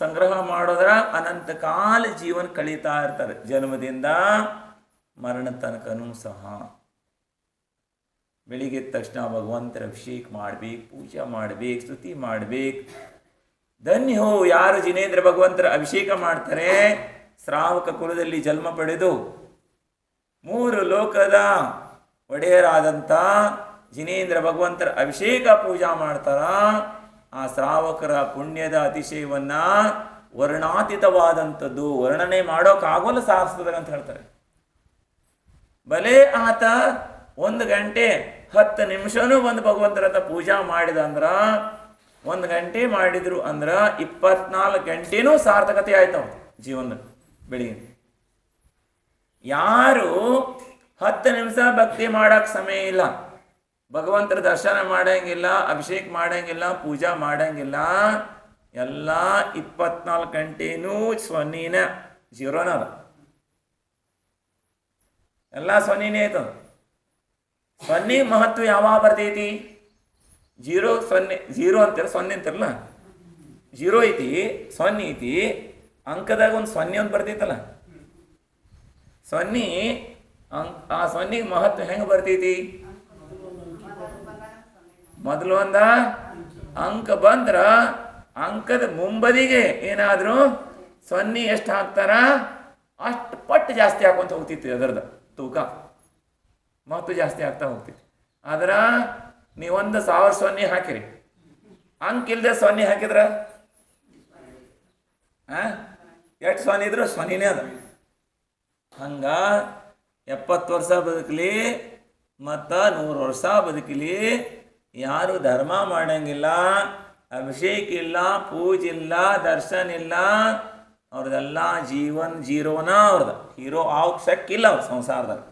ಸಂಗ್ರಹ ಮಾಡೋದ್ರ ಅನಂತ ಕಾಲ ಜೀವನ ಕಳೀತಾ ಇರ್ತಾರೆ. ಜನ್ಮದಿಂದ ಮರಣ ತನಕನೂ ಸಹ ಬೆಳಿಗ್ಗೆ ಎದ್ದ ತಕ್ಷಣ ಭಗವಂತರ ಅಭಿಷೇಕ ಮಾಡಬೇಕು, ಪೂಜೆ ಮಾಡಬೇಕು, ಸ್ತುತಿ ಮಾಡಬೇಕು. ಧನ್ಯ ಹೋ ಯಾರು ಜಿನೇಂದ್ರ ಭಗವಂತರ ಅಭಿಷೇಕ ಮಾಡ್ತಾರೆ, ಶ್ರಾವಕ ಕುಲದಲ್ಲಿ ಜನ್ಮ ಪಡೆದು 3 ಲೋಕದ ಒಡೆಯರಾದಂಥ ಜಿನೇಂದ್ರ ಭಗವಂತರ ಅಭಿಷೇಕ ಪೂಜಾ ಮಾಡ್ತಾರ. ಆ ಶ್ರಾವಕರ ಪುಣ್ಯದ ಅತಿಶಯವನ್ನು ವರ್ಣಾತೀತವಾದಂಥದ್ದು, ವರ್ಣನೆ ಮಾಡೋಕ್ಕಾಗೋಲ್ಲ ಶಾಸ್ತ್ರದಾಗ ಅಂತ ಹೇಳ್ತಾರೆ. ಭಲೇ ಆತ 1 ಗಂಟೆ 10 ನಿಮಿಷನೂ ಬಂದು ಭಗವಂತರನ್ನ ಪೂಜಾ ಮಾಡಿದ ಅಂದ್ರೆ, 1 ಗಂಟೆ ಮಾಡಿದ್ರು ಅಂದ್ರೆ 24 ಗಂಟೆನೂ ಸಾರ್ಥಕತೆ ಆಯ್ತವ ಜೀವನದ. ಬೆಳಿಗ್ಗೆ ಯಾರು 10 ನಿಮಿಷ ಭಕ್ತಿ ಮಾಡಕ್ಕೆ ಸಮಯ ಇಲ್ಲ, ಭಗವಂತರ ದರ್ಶನ ಮಾಡಂಗಿಲ್ಲ, ಅಭಿಷೇಕ ಮಾಡಂಗಿಲ್ಲ, ಪೂಜಾ ಮಾಡಂಗಿಲ್ಲ, ಎಲ್ಲ 24 ಗಂಟೆನೂ ಸೊನ್ನಿನ ಜೀರೋನ ಅದ. ಎಲ್ಲ ಸೊನ್ನಿನೇ ಐತದ. ಸೊನ್ನೆ ಮಹತ್ವ ಯಾವಾಗ ಬರ್ತೈತಿ? 0 0 0 ಅಂತೀರ, 0 ಅಂತಿರಲ್ಲ, 0 ಐತಿ, 0 ಐತಿ, ಅಂಕದಾಗ ಒಂದು 0 ಒಂದು ಬರ್ತೈತಲ್ಲ, 0 ಆ 0ಗೆ ಮಹತ್ವ ಹೆಂಗೆ ಬರ್ತೈತಿ? ಮೊದಲು ಒಂದ ಅಂಕ ಬಂದ್ರ ಅಂಕದ ಮುಂಬದಿಗೆ ಏನಾದರೂ 0 ಎಷ್ಟು ಹಾಕ್ತಾರ ಅಷ್ಟು ಪಟ್ಟು ಜಾಸ್ತಿ ಹಾಕೊಂತ ಹೋಗ್ತಿತ್ತು. ಅದರದ ತೂಕ ಮಹತ್ವ ಜಾಸ್ತಿ ಆಗ್ತಾ ಹೋಗ್ತಿತ್ತು. ಆದ್ರ ನೀವೊಂದು 1000 0 ಹಾಕಿರಿ, ಅಂಕ ಇಲ್ಲದೆ 0 ಹಾಕಿದ್ರ ಎಷ್ಟು 0 ಇದ್ರು 0ನೇ ಅದ. ಹಂಗ 70 ವರ್ಷ ಬದುಕಲಿ ಮತ್ತು 100 ವರ್ಷ ಬದುಕಲಿ, ಯಾರು ಧರ್ಮ ಮಾಡಂಗಿಲ್ಲ, ಅಭಿಷೇಕ ಇಲ್ಲ, ಪೂಜೆ ಇಲ್ಲ, ದರ್ಶನ ಇಲ್ಲ, ಅವ್ರದ್ದೆಲ್ಲ ಜೀವನ್ ಜೀರೋನ. ಅವ್ರದ್ದು ಹೀರೋ ಆಗೋಕ್ಕೆ ಶಕ್ಕಿಲ್ಲ. ಅವ್ರು ಸಂಸಾರದಾಗ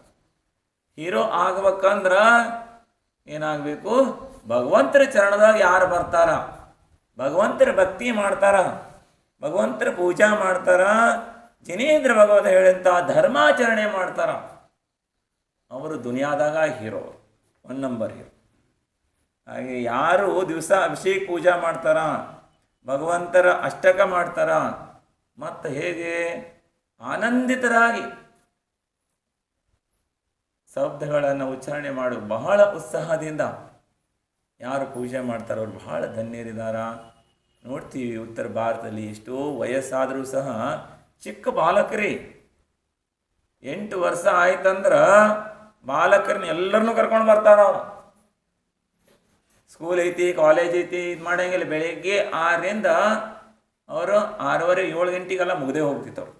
ಹೀರೋ ಆಗ್ಬೇಕಂದ್ರೆ ಏನಾಗಬೇಕು? ಭಗವಂತರ ಚರಣದಾಗ ಯಾರು ಬರ್ತಾರ, ಭಗವಂತರ ಭಕ್ತಿ ಮಾಡ್ತಾರ, ಭಗವಂತರ ಪೂಜಾ ಮಾಡ್ತಾರ, ಜಿನೇಂದ್ರ ಭಗವಂತ ಹೇಳಿದಂಥ ಧರ್ಮಾಚರಣೆ ಮಾಡ್ತಾರ, ಅವರು ದುನಿಯಾದಾಗ ಹೀರೋ, 1 ನಂಬರ್ ಹೀರೋ. ಹಾಗೆ ಯಾರು ದಿವಸ ಅಭಿಷೇಕ ಪೂಜಾ ಮಾಡ್ತಾರ, ಭಗವಂತರ ಅಷ್ಟಕ ಮಾಡ್ತಾರ, ಮತ್ತು ಹೇಗೆ ಆನಂದಿತರಾಗಿ ಶಬ್ದಗಳನ್ನು ಉಚ್ಚಾರಣೆ ಮಾಡು ಬಹಳ ಉತ್ಸಾಹದಿಂದ ಯಾರು ಪೂಜೆ ಮಾಡ್ತಾರೋ ಅವ್ರು ಬಹಳ ಧನ್ಯರಿದಾರ. ನೋಡ್ತೀವಿ ಉತ್ತರ ಭಾರತದಲ್ಲಿ ಎಷ್ಟೋ ವಯಸ್ಸಾದರೂ ಸಹ ಚಿಕ್ಕ ಬಾಲಕರೇ, 8 ವರ್ಷ ಆಯ್ತಂದ್ರೆ ಬಾಲಕರನ್ನ ಎಲ್ಲರನ್ನೂ ಕರ್ಕೊಂಡು ಬರ್ತಾರ. ಅವ್ರು ಸ್ಕೂಲ್ ಐತಿ, ಕಾಲೇಜ್ ಐತಿ, ಇದು ಮಾಡಂಗಿಲ್ಲ. ಬೆಳಿಗ್ಗೆ 6ರಿಂದ ಅವರು 6:30 7 ಗಂಟೆಗೆಲ್ಲ ಮುಗ್ದೇ ಹೋಗ್ತಿತ್ತವ್ರು.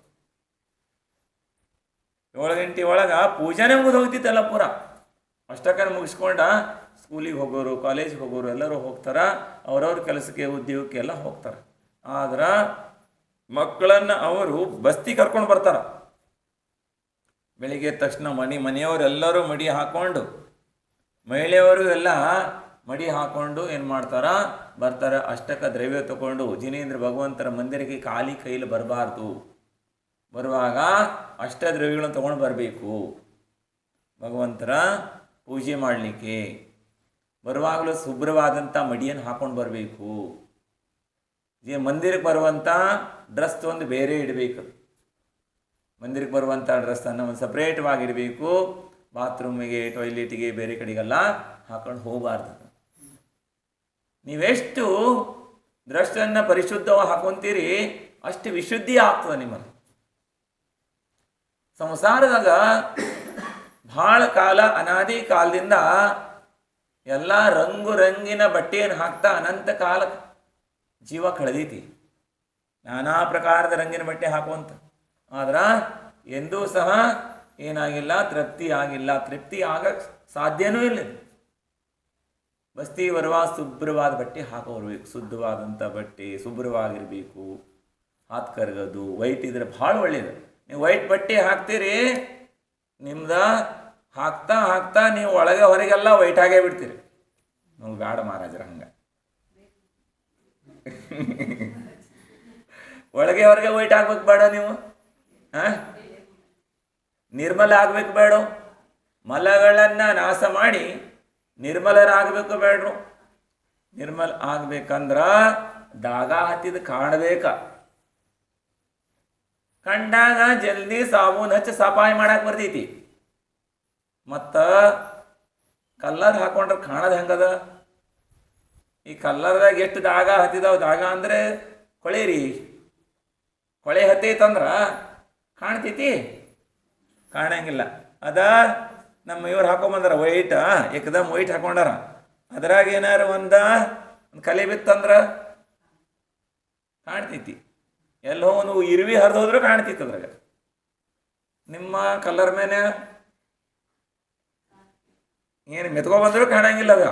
7 ಗಂಟೆ ಒಳಗೆ ಪೂಜಾನೇ ಮುಗಿದು ಹೋಗ್ತಿತ್ತಲ್ಲ ಪೂರ. ಅಷ್ಟಕ್ಕನ ಮುಗಿಸ್ಕೊಂಡ ಸ್ಕೂಲಿಗೆ ಹೋಗೋರು, ಕಾಲೇಜಿಗೆ ಹೋಗೋರು ಎಲ್ಲರೂ ಹೋಗ್ತಾರ, ಅವ್ರವ್ರ ಕೆಲಸಕ್ಕೆ ಉದ್ಯೋಗಕ್ಕೆ ಎಲ್ಲ ಹೋಗ್ತಾರೆ. ಆದ್ರೆ ಮಕ್ಕಳನ್ನು ಅವರು ಬಸ್ತಿ ಕರ್ಕೊಂಡು ಬರ್ತಾರೆ. ಬೆಳಿಗ್ಗೆ ತಕ್ಷಣ ಮನೆಯವರೆಲ್ಲರೂ ಮಡಿ ಹಾಕ್ಕೊಂಡು, ಮಹಿಳೆಯವರು ಎಲ್ಲ ಮಡಿ ಹಾಕ್ಕೊಂಡು ಏನು ಮಾಡ್ತಾರ ಬರ್ತಾರೆ. ಅಷ್ಟಕ ದ್ರವ್ಯ ತಗೊಂಡು ಜಿನೇಂದ್ರ ಭಗವಂತರ ಮಂದಿರಕ್ಕೆ ಖಾಲಿ ಕೈಲಿ ಬರಬಾರ್ದು. ಬರುವಾಗ ಅಷ್ಟ ದ್ರವ್ಯಗಳನ್ನು ತೊಗೊಂಡು ಬರಬೇಕು. ಭಗವಂತರ ಪೂಜೆ ಮಾಡಲಿಕ್ಕೆ ಬರುವಾಗಲೂ ಶುಭ್ರವಾದಂಥ ಮಡಿಯನ್ನು ಹಾಕ್ಕೊಂಡು ಬರಬೇಕು. ಮಂದಿರಕ್ಕೆ ಬರುವಂಥ ಡ್ರೆಸ್ ಒಂದು ಬೇರೆ ಇಡಬೇಕು. ಮಂದಿರಕ್ಕೆ ಬರುವಂಥ ಡ್ರೆಸ್ಸನ್ನು ಒಂದು ಸಪ್ರೇಟ್ವಾಗಿ ಇಡಬೇಕು. ಬಾತ್ರೂಮಿಗೆ, ಟಾಯ್ಲೆಟಿಗೆ, ಬೇರೆ ಕಡೆಗೆಲ್ಲ ಹಾಕೊಂಡು ಹೋಗಬಾರ್ದು. ನೀವೆಷ್ಟು ಡ್ರೆಸ್ಸನ್ನು ಪರಿಶುದ್ಧವಾಗಿ ಹಾಕೊತೀರಿ ಅಷ್ಟು ವಿಶುದ್ಧಿ ಆಗ್ತದೆ ನಿಮ್ಮಲ್ಲಿ. ಸಂಸಾರದಾಗ ಭಾಳ ಕಾಲ, ಅನಾದಿ ಕಾಲದಿಂದ ಎಲ್ಲ ರಂಗಿನ ಬಟ್ಟೆಯನ್ನು ಹಾಕ್ತಾ ಅನಂತ ಕಾಲ ಜೀವ ಕಳೆದೈತಿ. ನಾನಾ ಪ್ರಕಾರದ ರಂಗಿನ ಬಟ್ಟೆ ಹಾಕುವಂತ. ಆದ್ರೆ ಎಂದೂ ಸಹ ಏನಾಗಿಲ್ಲ, ತೃಪ್ತಿ ಆಗಿಲ್ಲ. ತೃಪ್ತಿ ಆಗಕ್ಕೆ ಸಾಧ್ಯನೂ ಇಲ್ಲ. ಬಸ್ತಿ ಬರುವಾಗ ಶುಭ್ರವಾದ ಬಟ್ಟೆ ಹಾಕೋರ್ಬೇಕು. ಶುದ್ಧವಾದಂಥ ಬಟ್ಟೆ, ಶುಭ್ರವಾಗಿರಬೇಕು. ಹಾತ್ ಕರಗೋದು ವೈಟ್ ಇದ್ರೆ ಭಾಳ ಒಳ್ಳೆಯದು. ನೀವು ವೈಟ್ ಬಟ್ಟೆ ಹಾಕ್ತೀರಿ, ನಿಮ್ದು ಹಾಕ್ತಾ ಹಾಕ್ತಾ ನೀವು ಒಳಗೆ ಹೊರಗೆಲ್ಲ ವೈಟ್ ಆಗೇ ಬಿಡ್ತೀರಿ. ನಮ್ಗೆ ಬೇಡ ಮಹಾರಾಜರ ಹಂಗೆ. ಒಳಗೆ ಹೊರಗೆ ವೈಟ್ ಆಗ್ಬೇಕು ಬೇಡ ನೀವು. ನಿರ್ಮಲ ಆಗ್ಬೇಕು ಬೇಡ. ಮಲಗಳನ್ನು ನಾಶ ಮಾಡಿ ನಿರ್ಮಲರಾಗಬೇಕು ಬೇಡ್ರು. ನಿರ್ಮಲ ಆಗ್ಬೇಕಂದ್ರ ದಾಗ ಹತ್ತಿದ ಕಾಣಬೇಕ. ಕಂಡಾಗ ಜಲ್ದಿ ಸಾಬೂನ್ ಹಚ್ಚಿ ಸಫಾಯಿ ಮಾಡಕ್ಕೆ ಬರ್ತೈತಿ. ಮತ್ತು ಕಲ್ಲರ್ ಹಾಕೊಂಡ್ರೆ ಕಾಣೋದು ಹೆಂಗದ? ಈ ಕಲ್ಲರ್ದಾಗ ಎಷ್ಟು ದಾಗ ಹತ್ತಿದಾವ. ದಾಗ ಅಂದರೆ ಕೊಳೆರಿ, ಕೊಳೆ ಹತ್ತೈತಂದ್ರೆ ಕಾಣ್ತೈತಿ? ಕಾಣಂಗಿಲ್ಲ. ಅದ ನಮ್ಮ ಇವ್ರು ಹಾಕೊಂಬಂದಾರ ವೈಟ್, ಏಕದಮ್ ವೈಟ್ ಹಾಕೊಂಡಾರ. ಅದ್ರಾಗ ಏನಾರು ಒಂದು ಕಲೆ ಬಿತ್ತಂದ್ರೆ ಕಾಣ್ತೈತಿ. ಎಲ್ಲೋ ನೀವು ಇರುವಿ ಹರಿದು ಹೋದ್ರೂ ಕಾಣ್ತಿತ್ತು ಅದ್ರಾಗ. ನಿಮ್ಮ ಕಲರ್ ಮೇಲೆ ಏನು ಮೆತ್ಕೊಬಂದ್ರೂ ಕಾಣಂಗಿಲ್ಲ ಅದ.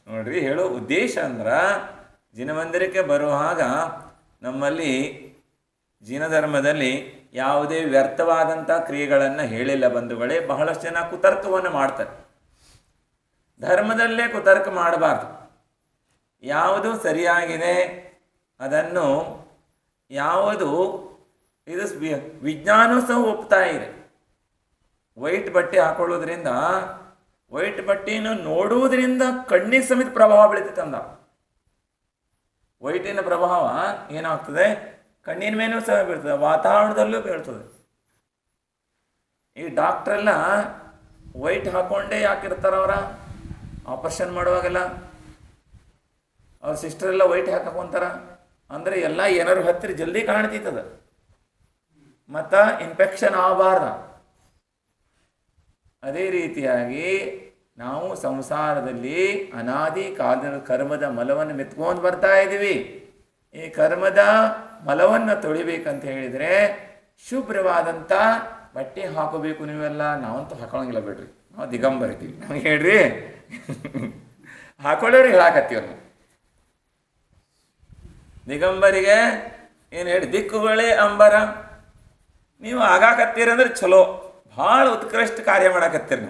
ನೋಡ್ರಿ, ಹೇಳೋ ಉದ್ದೇಶ ಅಂದ್ರೆ ಜಿನಮಂದಿರಕ್ಕೆ ಬರುವಾಗ ನಮ್ಮಲ್ಲಿ ಜಿನ ಧರ್ಮದಲ್ಲಿ ಯಾವುದೇ ವ್ಯರ್ಥವಾದಂಥ ಕ್ರಿಯೆಗಳನ್ನು ಹೇಳಿಲ್ಲ ಬಂಧುಗಳೇ. ಬಹಳಷ್ಟು ಜನ ಕುತರ್ಕವನ್ನು ಮಾಡ್ತಾರೆ. ಧರ್ಮದಲ್ಲೇ ಕುತರ್ಕ ಮಾಡಬಾರ್ದು. ಯಾವುದು ಸರಿಯಾಗಿದೆ ಅದನ್ನು, ಯಾವುದು ಇದು ವಿಜ್ಞಾನವೂ ಸಹ ಒಪ್ತಾ ಇದೆ. ವೈಟ್ ಬಟ್ಟೆ ಹಾಕೊಳ್ಳೋದ್ರಿಂದ, ವೈಟ್ ಬಟ್ಟೆಯನ್ನು ನೋಡುವುದರಿಂದ ಕಣ್ಣಿಗೆ ಸಮೇತ ಪ್ರಭಾವ ಬೀಳ್ತೈತೆ ಅಂದ. ವೈಟಿನ ಪ್ರಭಾವ ಏನಾಗ್ತದೆ, ಕಣ್ಣಿನ ಮೇಲೂ ಸಹ ಬೀಳ್ತದೆ, ವಾತಾವರಣದಲ್ಲೂ ಬೀಳ್ತದೆ. ಈ ಡಾಕ್ಟ್ರೆಲ್ಲ ವೈಟ್ ಹಾಕ್ಕೊಂಡೇ ಯಾಕಿರ್ತಾರ? ಅವರ ಆಪರೇಷನ್ ಮಾಡುವಾಗೆಲ್ಲ ಅವ್ರ ಸಿಸ್ಟರೆಲ್ಲ ವೈಟ್ ಹಾಕೊಂತಾರ. ಅಂದರೆ ಎಲ್ಲ ಏನಾರು ಹತ್ತಿರ ಜಲ್ದಿ ಕಾಣ್ತಿತ್ತದ, ಮತ್ತು ಇನ್ಫೆಕ್ಷನ್ ಆಗಬಾರ್ದ. ಅದೇ ರೀತಿಯಾಗಿ ನಾವು ಸಂಸಾರದಲ್ಲಿ ಅನಾದಿ ಕಾಲದ ಕರ್ಮದ ಮಲವನ್ನು ಮೆತ್ಕೊಂಡು ಬರ್ತಾ ಇದ್ದೀವಿ. ಈ ಕರ್ಮದ ಮಲವನ್ನು ತೊಳಿಬೇಕಂತ ಹೇಳಿದರೆ ಶುಭ್ರವಾದಂಥ ಬಟ್ಟೆ ಹಾಕೋಬೇಕು. ನೀವೆಲ್ಲ ನಾವಂತೂ ಹಾಕೊಳ್ಳಂಗಿಲ್ಲ ಬಿಡ್ರಿ, ನಾವು ದಿಗಂಬರಿತೀವಿ. ನಮಗೆ ಹೇಳ್ರಿ, ಹಾಕೊಳ್ಳೋರಿಗೆ ಹೇಳಾಕತ್ತೀವಿ ನಾವು. ದಿಗಂಬರಿಗೆ ಏನು ಹೇಳಿ, ದಿಕ್ಕುಗಳೇ ಅಂಬರ. ನೀವು ಆಗಾಕತ್ತೀರಂದ್ರೆ ಚಲೋ, ಭಾಳ ಉತ್ಕೃಷ್ಟ ಕಾರ್ಯ ಮಾಡಾಕತ್ತೀರಿ.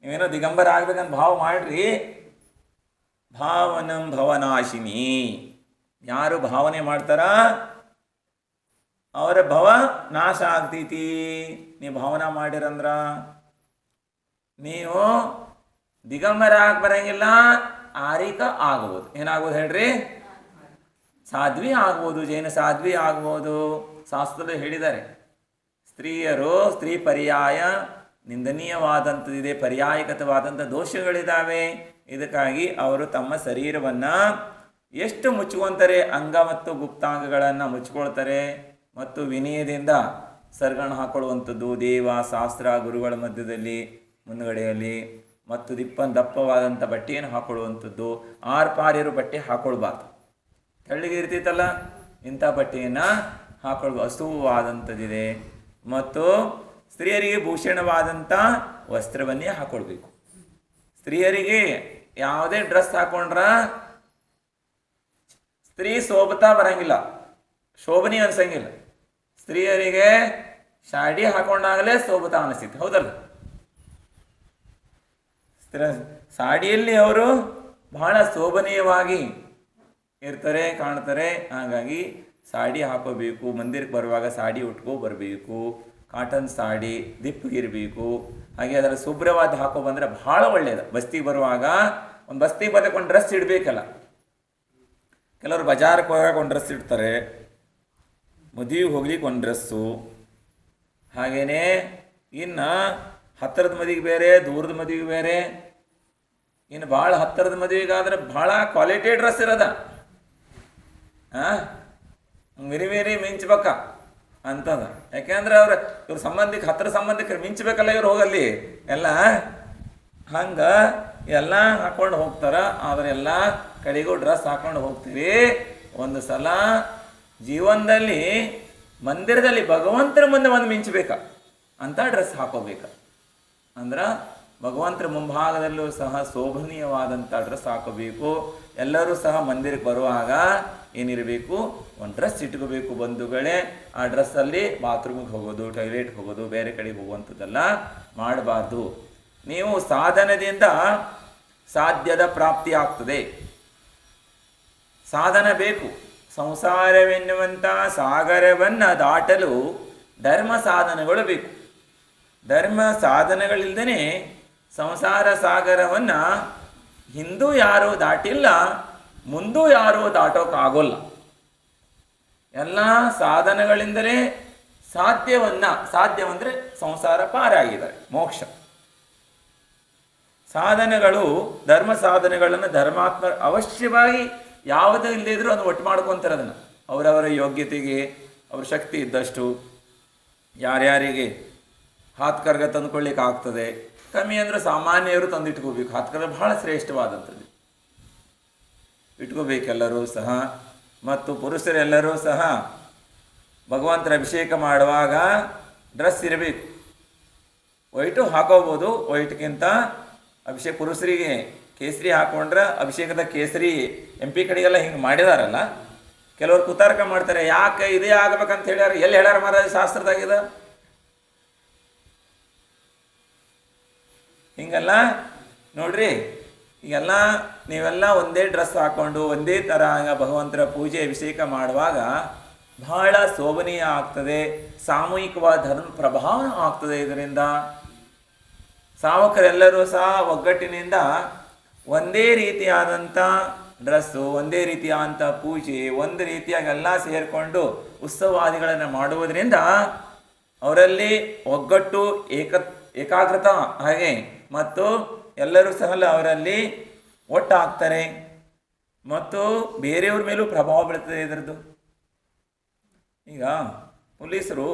ನೀವೇನೋ ದಿಗಂಬರ ಆಗ್ಬೇಕಂತ ಭಾವ ಮಾಡ್ರಿ. ಭಾವನಂ ಭವನಾಶಿನಿ. ಯಾರು ಭಾವನೆ ಮಾಡ್ತಾರ ಅವರ ಭವ ನಾಶ ಆಗ್ತೈತಿ. ನೀವು ಭಾವನಾ ಮಾಡಿರಂದ್ರ ನೀವು ದಿಗಂಬರ ಆಗಿ ಬರಂಗಿಲ್ಲ, ಆರಿಕ ಆಗ್ಬೋದು. ಏನಾಗ್ಬೋದು ಹೇಳ್ರಿ? ಸಾಧ್ವಿ ಆಗ್ಬೋದು, ಜೈನ ಸಾಧ್ವಿ ಆಗ್ಬೋದು. ಶಾಸ್ತ್ರದಲ್ಲಿ ಹೇಳಿದ್ದಾರೆ, ಸ್ತ್ರೀಯರು ಸ್ತ್ರೀ ಪರ್ಯಾಯ ನಿಂದನೀಯವಾದಂಥದ್ದಿದೆ, ಪರ್ಯಾಯಗತವಾದಂಥ ದೋಷಗಳಿದ್ದಾವೆ. ಇದಕ್ಕಾಗಿ ಅವರು ತಮ್ಮ ಶರೀರವನ್ನು ಎಷ್ಟು ಮುಚ್ಕೊಳ್ತಾರೆ, ಅಂಗ ಮತ್ತು ಗುಪ್ತಾಂಗಗಳನ್ನು ಮುಚ್ಕೊಳ್ತಾರೆ. ಮತ್ತು ವಿನಯದಿಂದ ಸರ್ಗಣ ಹಾಕೊಳ್ಳುವಂಥದ್ದು, ದೇವ ಶಾಸ್ತ್ರ ಗುರುಗಳ ಮಧ್ಯದಲ್ಲಿ ಮುಂದುಗಡೆಯಲ್ಲಿ, ಮತ್ತು ದಪ್ಪವಾದಂಥ ಬಟ್ಟೆಯನ್ನು ಹಾಕೊಳ್ಳುವಂಥದ್ದು. ಆರ್ಪಾರ್ಯರು ಬಟ್ಟೆ ಹಾಕೊಳ್ಬಾರ್ದು, ತೆಳ್ಳಗೆ ಇರ್ತಿತ್ತಲ್ಲ ಇಂಥ ಬಟ್ಟೆಯನ್ನು ಹಾಕೊಳ್ಳುವ ಅಸುವಾದಂಥದ್ದಿದೆ. ಮತ್ತು ಸ್ತ್ರೀಯರಿಗೆ ಭೂಷಣವಾದಂಥ ವಸ್ತ್ರವನ್ನೇ ಹಾಕೊಳ್ಬೇಕು. ಸ್ತ್ರೀಯರಿಗೆ ಯಾವುದೇ ಡ್ರೆಸ್ ಹಾಕೊಂಡ್ರ ಸ್ತ್ರೀ ಶೋಭತಾ ಬರಂಗಿಲ್ಲ, ಶೋಭನಿ ಅನ್ಸಂಗಿಲ್ಲ. ಸ್ತ್ರೀಯರಿಗೆ ಶಾಡಿ ಹಾಕೊಂಡಾಗಲೇ ಶೋಭತಾ ಅನಿಸ್ತೈತಿ, ಹೌದಲ್ಲ? ಸಾಡಿಯಲ್ಲಿ ಅವರು ಬಹಳ ಶೋಭನೀಯವಾಗಿ ಇರ್ತಾರೆ, ಕಾಣ್ತಾರೆ. ಹಾಗಾಗಿ ಸಾಡಿ ಹಾಕೋಬೇಕು. ಮಂದಿರಕ್ಕೆ ಬರುವಾಗ ಸಾಡಿ ಉಟ್ಕೊ ಬರಬೇಕು. ಕಾಟನ್ ಸಾಡಿ ದಿಪ್ಪಗಿರಬೇಕು. ಹಾಗೆ ಅದರ ಶುಭ್ರವಾದ ಹಾಕೋ ಬಂದರೆ ಭಾಳ ಒಳ್ಳೆಯದು. ಬಸ್ತಿಗೆ ಬರುವಾಗ ಒಂದು ಬಸ್ತಿಗೆ ಬರಕ್ಕೆ ಒಂದು ಡ್ರೆಸ್ ಇಡಬೇಕಲ್ಲ. ಕೆಲವರು ಬಜಾರಕ್ಕೆ ಹೋಗಾಕ ಒಂದು ಡ್ರೆಸ್ ಇಡ್ತಾರೆ, ಮದುವೆಗೆ ಹೋಗ್ಲಿಕ್ಕೆ ಒಂದು ಡ್ರೆಸ್ಸು. ಹಾಗೆಯೇ ಇನ್ನು ಹತ್ತಿರದ ಮದುವೆಗೆ ಬೇರೆ, ದೂರದ ಮದುವೆಗೆ ಬೇರೆ. ಇನ್ನು ಭಾಳ ಹತ್ತಿರದ ಮದುವೆಗಾದ್ರೆ ಭಾಳ ಕ್ವಾಲಿಟಿ ಡ್ರೆಸ್ ಇರೋದ. ಮಿರಿ ಮಿರಿ ಮಿಂಚ್ಬೇಕ ಅಂತದ. ಯಾಕೆಂದ್ರೆ ಇವ್ರ ಸಂಬಂಧಿಕ ಹತ್ತಿರ ಸಂಬಂಧಿಕರು ಮಿಂಚಬೇಕಲ್ಲ ಇವ್ರು ಹೋಗಲ್ಲಿ ಎಲ್ಲ. ಹಂಗೆ ಎಲ್ಲ ಹಾಕ್ಕೊಂಡು ಹೋಗ್ತಾರೆ. ಆದರೆ ಎಲ್ಲ ಕಡೆಗೂ ಡ್ರೆಸ್ ಹಾಕ್ಕೊಂಡು ಹೋಗ್ತೀವಿ. ಒಂದು ಸಲ ಜೀವನದಲ್ಲಿ ಮಂದಿರದಲ್ಲಿ ಭಗವಂತರ ಮುಂದೆ ಒಂದು ಮಿಂಚಬೇಕ ಅಂತ ಡ್ರೆಸ್ ಹಾಕೋಬೇಕು. ಅಂದ್ರೆ ಭಗವಂತರ ಮುಂಭಾಗದಲ್ಲೂ ಸಹ ಶೋಭನೀಯವಾದಂಥ ಡ್ರೆಸ್ ಹಾಕೋಬೇಕು. ಎಲ್ಲರೂ ಸಹ ಮಂದಿರಕ್ಕೆ ಬರುವಾಗ ಏನಿರಬೇಕು, ಒಂದು ಡ್ರೆಸ್ ಇಟ್ಕೋಬೇಕು ಬಂಧುಗಳೇ. ಆ ಡ್ರೆಸ್ಸಲ್ಲಿ ಬಾತ್ರೂಮಿಗೆ ಹೋಗೋದು, ಟಾಯ್ಲೆಟ್ಗೆ ಹೋಗೋದು, ಬೇರೆ ಕಡೆಗೆ ಹೋಗುವಂಥದ್ದೆಲ್ಲ ಮಾಡಬಾರ್ದು. ನೀವು ಸಾಧನದಿಂದ ಸಾಧ್ಯದ ಪ್ರಾಪ್ತಿ ಆಗ್ತದೆ. ಸಾಧನ ಬೇಕು. ಸಂಸಾರವೆನ್ನುವಂಥ ಸಾಗರವನ್ನು ದಾಟಲು ಧರ್ಮ ಸಾಧನಗಳು ಬೇಕು. ಧರ್ಮ ಸಾಧನಗಳಿಲ್ಲದೇ ಸಂಸಾರ ಸಾಗರವನ್ನು ಹಿಂದೂ ಯಾರೂ ದಾಟಿಲ್ಲ, ಮುಂದೂ ಯಾರೂ ದಾಟೋಕ್ಕಾಗೋಲ್ಲ. ಎಲ್ಲ ಸಾಧನಗಳಿಂದಲೇ ಸಾಧ್ಯವಂದರೆ ಸಂಸಾರ ಪಾರಾಗಿದ್ದಾರೆ, ಮೋಕ್ಷ. ಸಾಧನಗಳು, ಧರ್ಮ ಸಾಧನೆಗಳನ್ನು ಧರ್ಮಾತ್ಮ ಅವಶ್ಯವಾಗಿ ಯಾವುದೂ ಇಲ್ಲದಿದ್ರೂ ಅದನ್ನು ಒಟ್ಟು ಮಾಡ್ಕೊತಾರೆ. ಅದನ್ನು ಅವರವರ ಯೋಗ್ಯತೆಗೆ, ಅವ್ರ ಶಕ್ತಿ ಇದ್ದಷ್ಟು ಯಾರ್ಯಾರಿಗೆ ಹಾತ್ಕರ್ಗ ತಂದುಕೊಳ್ಳಿಕ್ಕೆ ಆಗ್ತದೆ. ಕಮ್ಮಿ ಅಂದರೆ ಸಾಮಾನ್ಯರು ತಂದಿಟ್ಕೋಬೇಕು. ಹಾತ್ಕರ್ಗ ಬಹಳ ಶ್ರೇಷ್ಠವಾದಂಥದ್ದು, ಇಟ್ಕೋಬೇಕೆಲ್ಲರೂ ಸಹ. ಮತ್ತು ಪುರುಷರೆಲ್ಲರೂ ಸಹ ಭಗವಂತರ ಅಭಿಷೇಕ ಮಾಡುವಾಗ ಡ್ರೆಸ್ ಇರಬೇಕು. ವೈಟು ಹಾಕೋಬೋದು, ವೈಟ್ಗಿಂತ ಅಭಿಷೇಕ ಪುರುಷರಿಗೆ ಕೇಸರಿ ಹಾಕೊಂಡ್ರೆ ಅಭಿಷೇಕದ ಕೇಸರಿ MP ಕಡೆಗೆಲ್ಲ ಹಿಂಗೆ ಮಾಡಿದಾರಲ್ಲ. ಕೆಲವರು ಕುತಾರ್ಕ ಮಾಡ್ತಾರೆ, ಯಾಕೆ ಇದೇ ಆಗ್ಬೇಕಂತ ಹೇಳ್ಯಾರ, ಎಲ್ಲಿ ಹೇಳ್ಯಾರ ಮಹಾರಾಜ ಶಾಸ್ತ್ರದಾಗಿದೆ ಹಿಂಗೆಲ್ಲ ನೋಡ್ರಿ. ಈಗೆಲ್ಲ ನೀವೆಲ್ಲ ಒಂದೇ ಡ್ರೆಸ್ ಹಾಕ್ಕೊಂಡು ಒಂದೇ ಥರ ಭಗವಂತರ ಪೂಜೆ ಅಭಿಷೇಕ ಮಾಡುವಾಗ ಬಹಳ ಶೋಭನೀಯ ಆಗ್ತದೆ, ಸಾಮೂಹಿಕವಾದ ಧರ್ಮ ಪ್ರಭಾವ ಆಗ್ತದೆ. ಇದರಿಂದ ಸಾವಕರೆಲ್ಲರೂ ಸಹ ಒಗ್ಗಟ್ಟಿನಿಂದ ಒಂದೇ ರೀತಿಯಾದಂಥ ಡ್ರೆಸ್ಸು, ಒಂದೇ ರೀತಿಯಾದಂಥ ಪೂಜೆ, ಒಂದು ರೀತಿಯಾಗಿ ಎಲ್ಲ ಸೇರಿಕೊಂಡು ಉತ್ಸವಾದಿಗಳನ್ನು ಮಾಡುವುದರಿಂದ ಅವರಲ್ಲಿ ಒಗ್ಗಟ್ಟು, ಏಕಾಗ್ರತ ಹಾಗೆ ಮತ್ತು ಎಲ್ಲರೂ ಸಹ ಅವರಲ್ಲಿ ಒಟ್ಟಾಗ್ತಾರೆ ಮತ್ತು ಬೇರೆಯವ್ರ ಮೇಲೂ ಪ್ರಭಾವ ಬೀಳ್ತದೆ ಇದರದ್ದು. ಈಗ ಪೊಲೀಸರು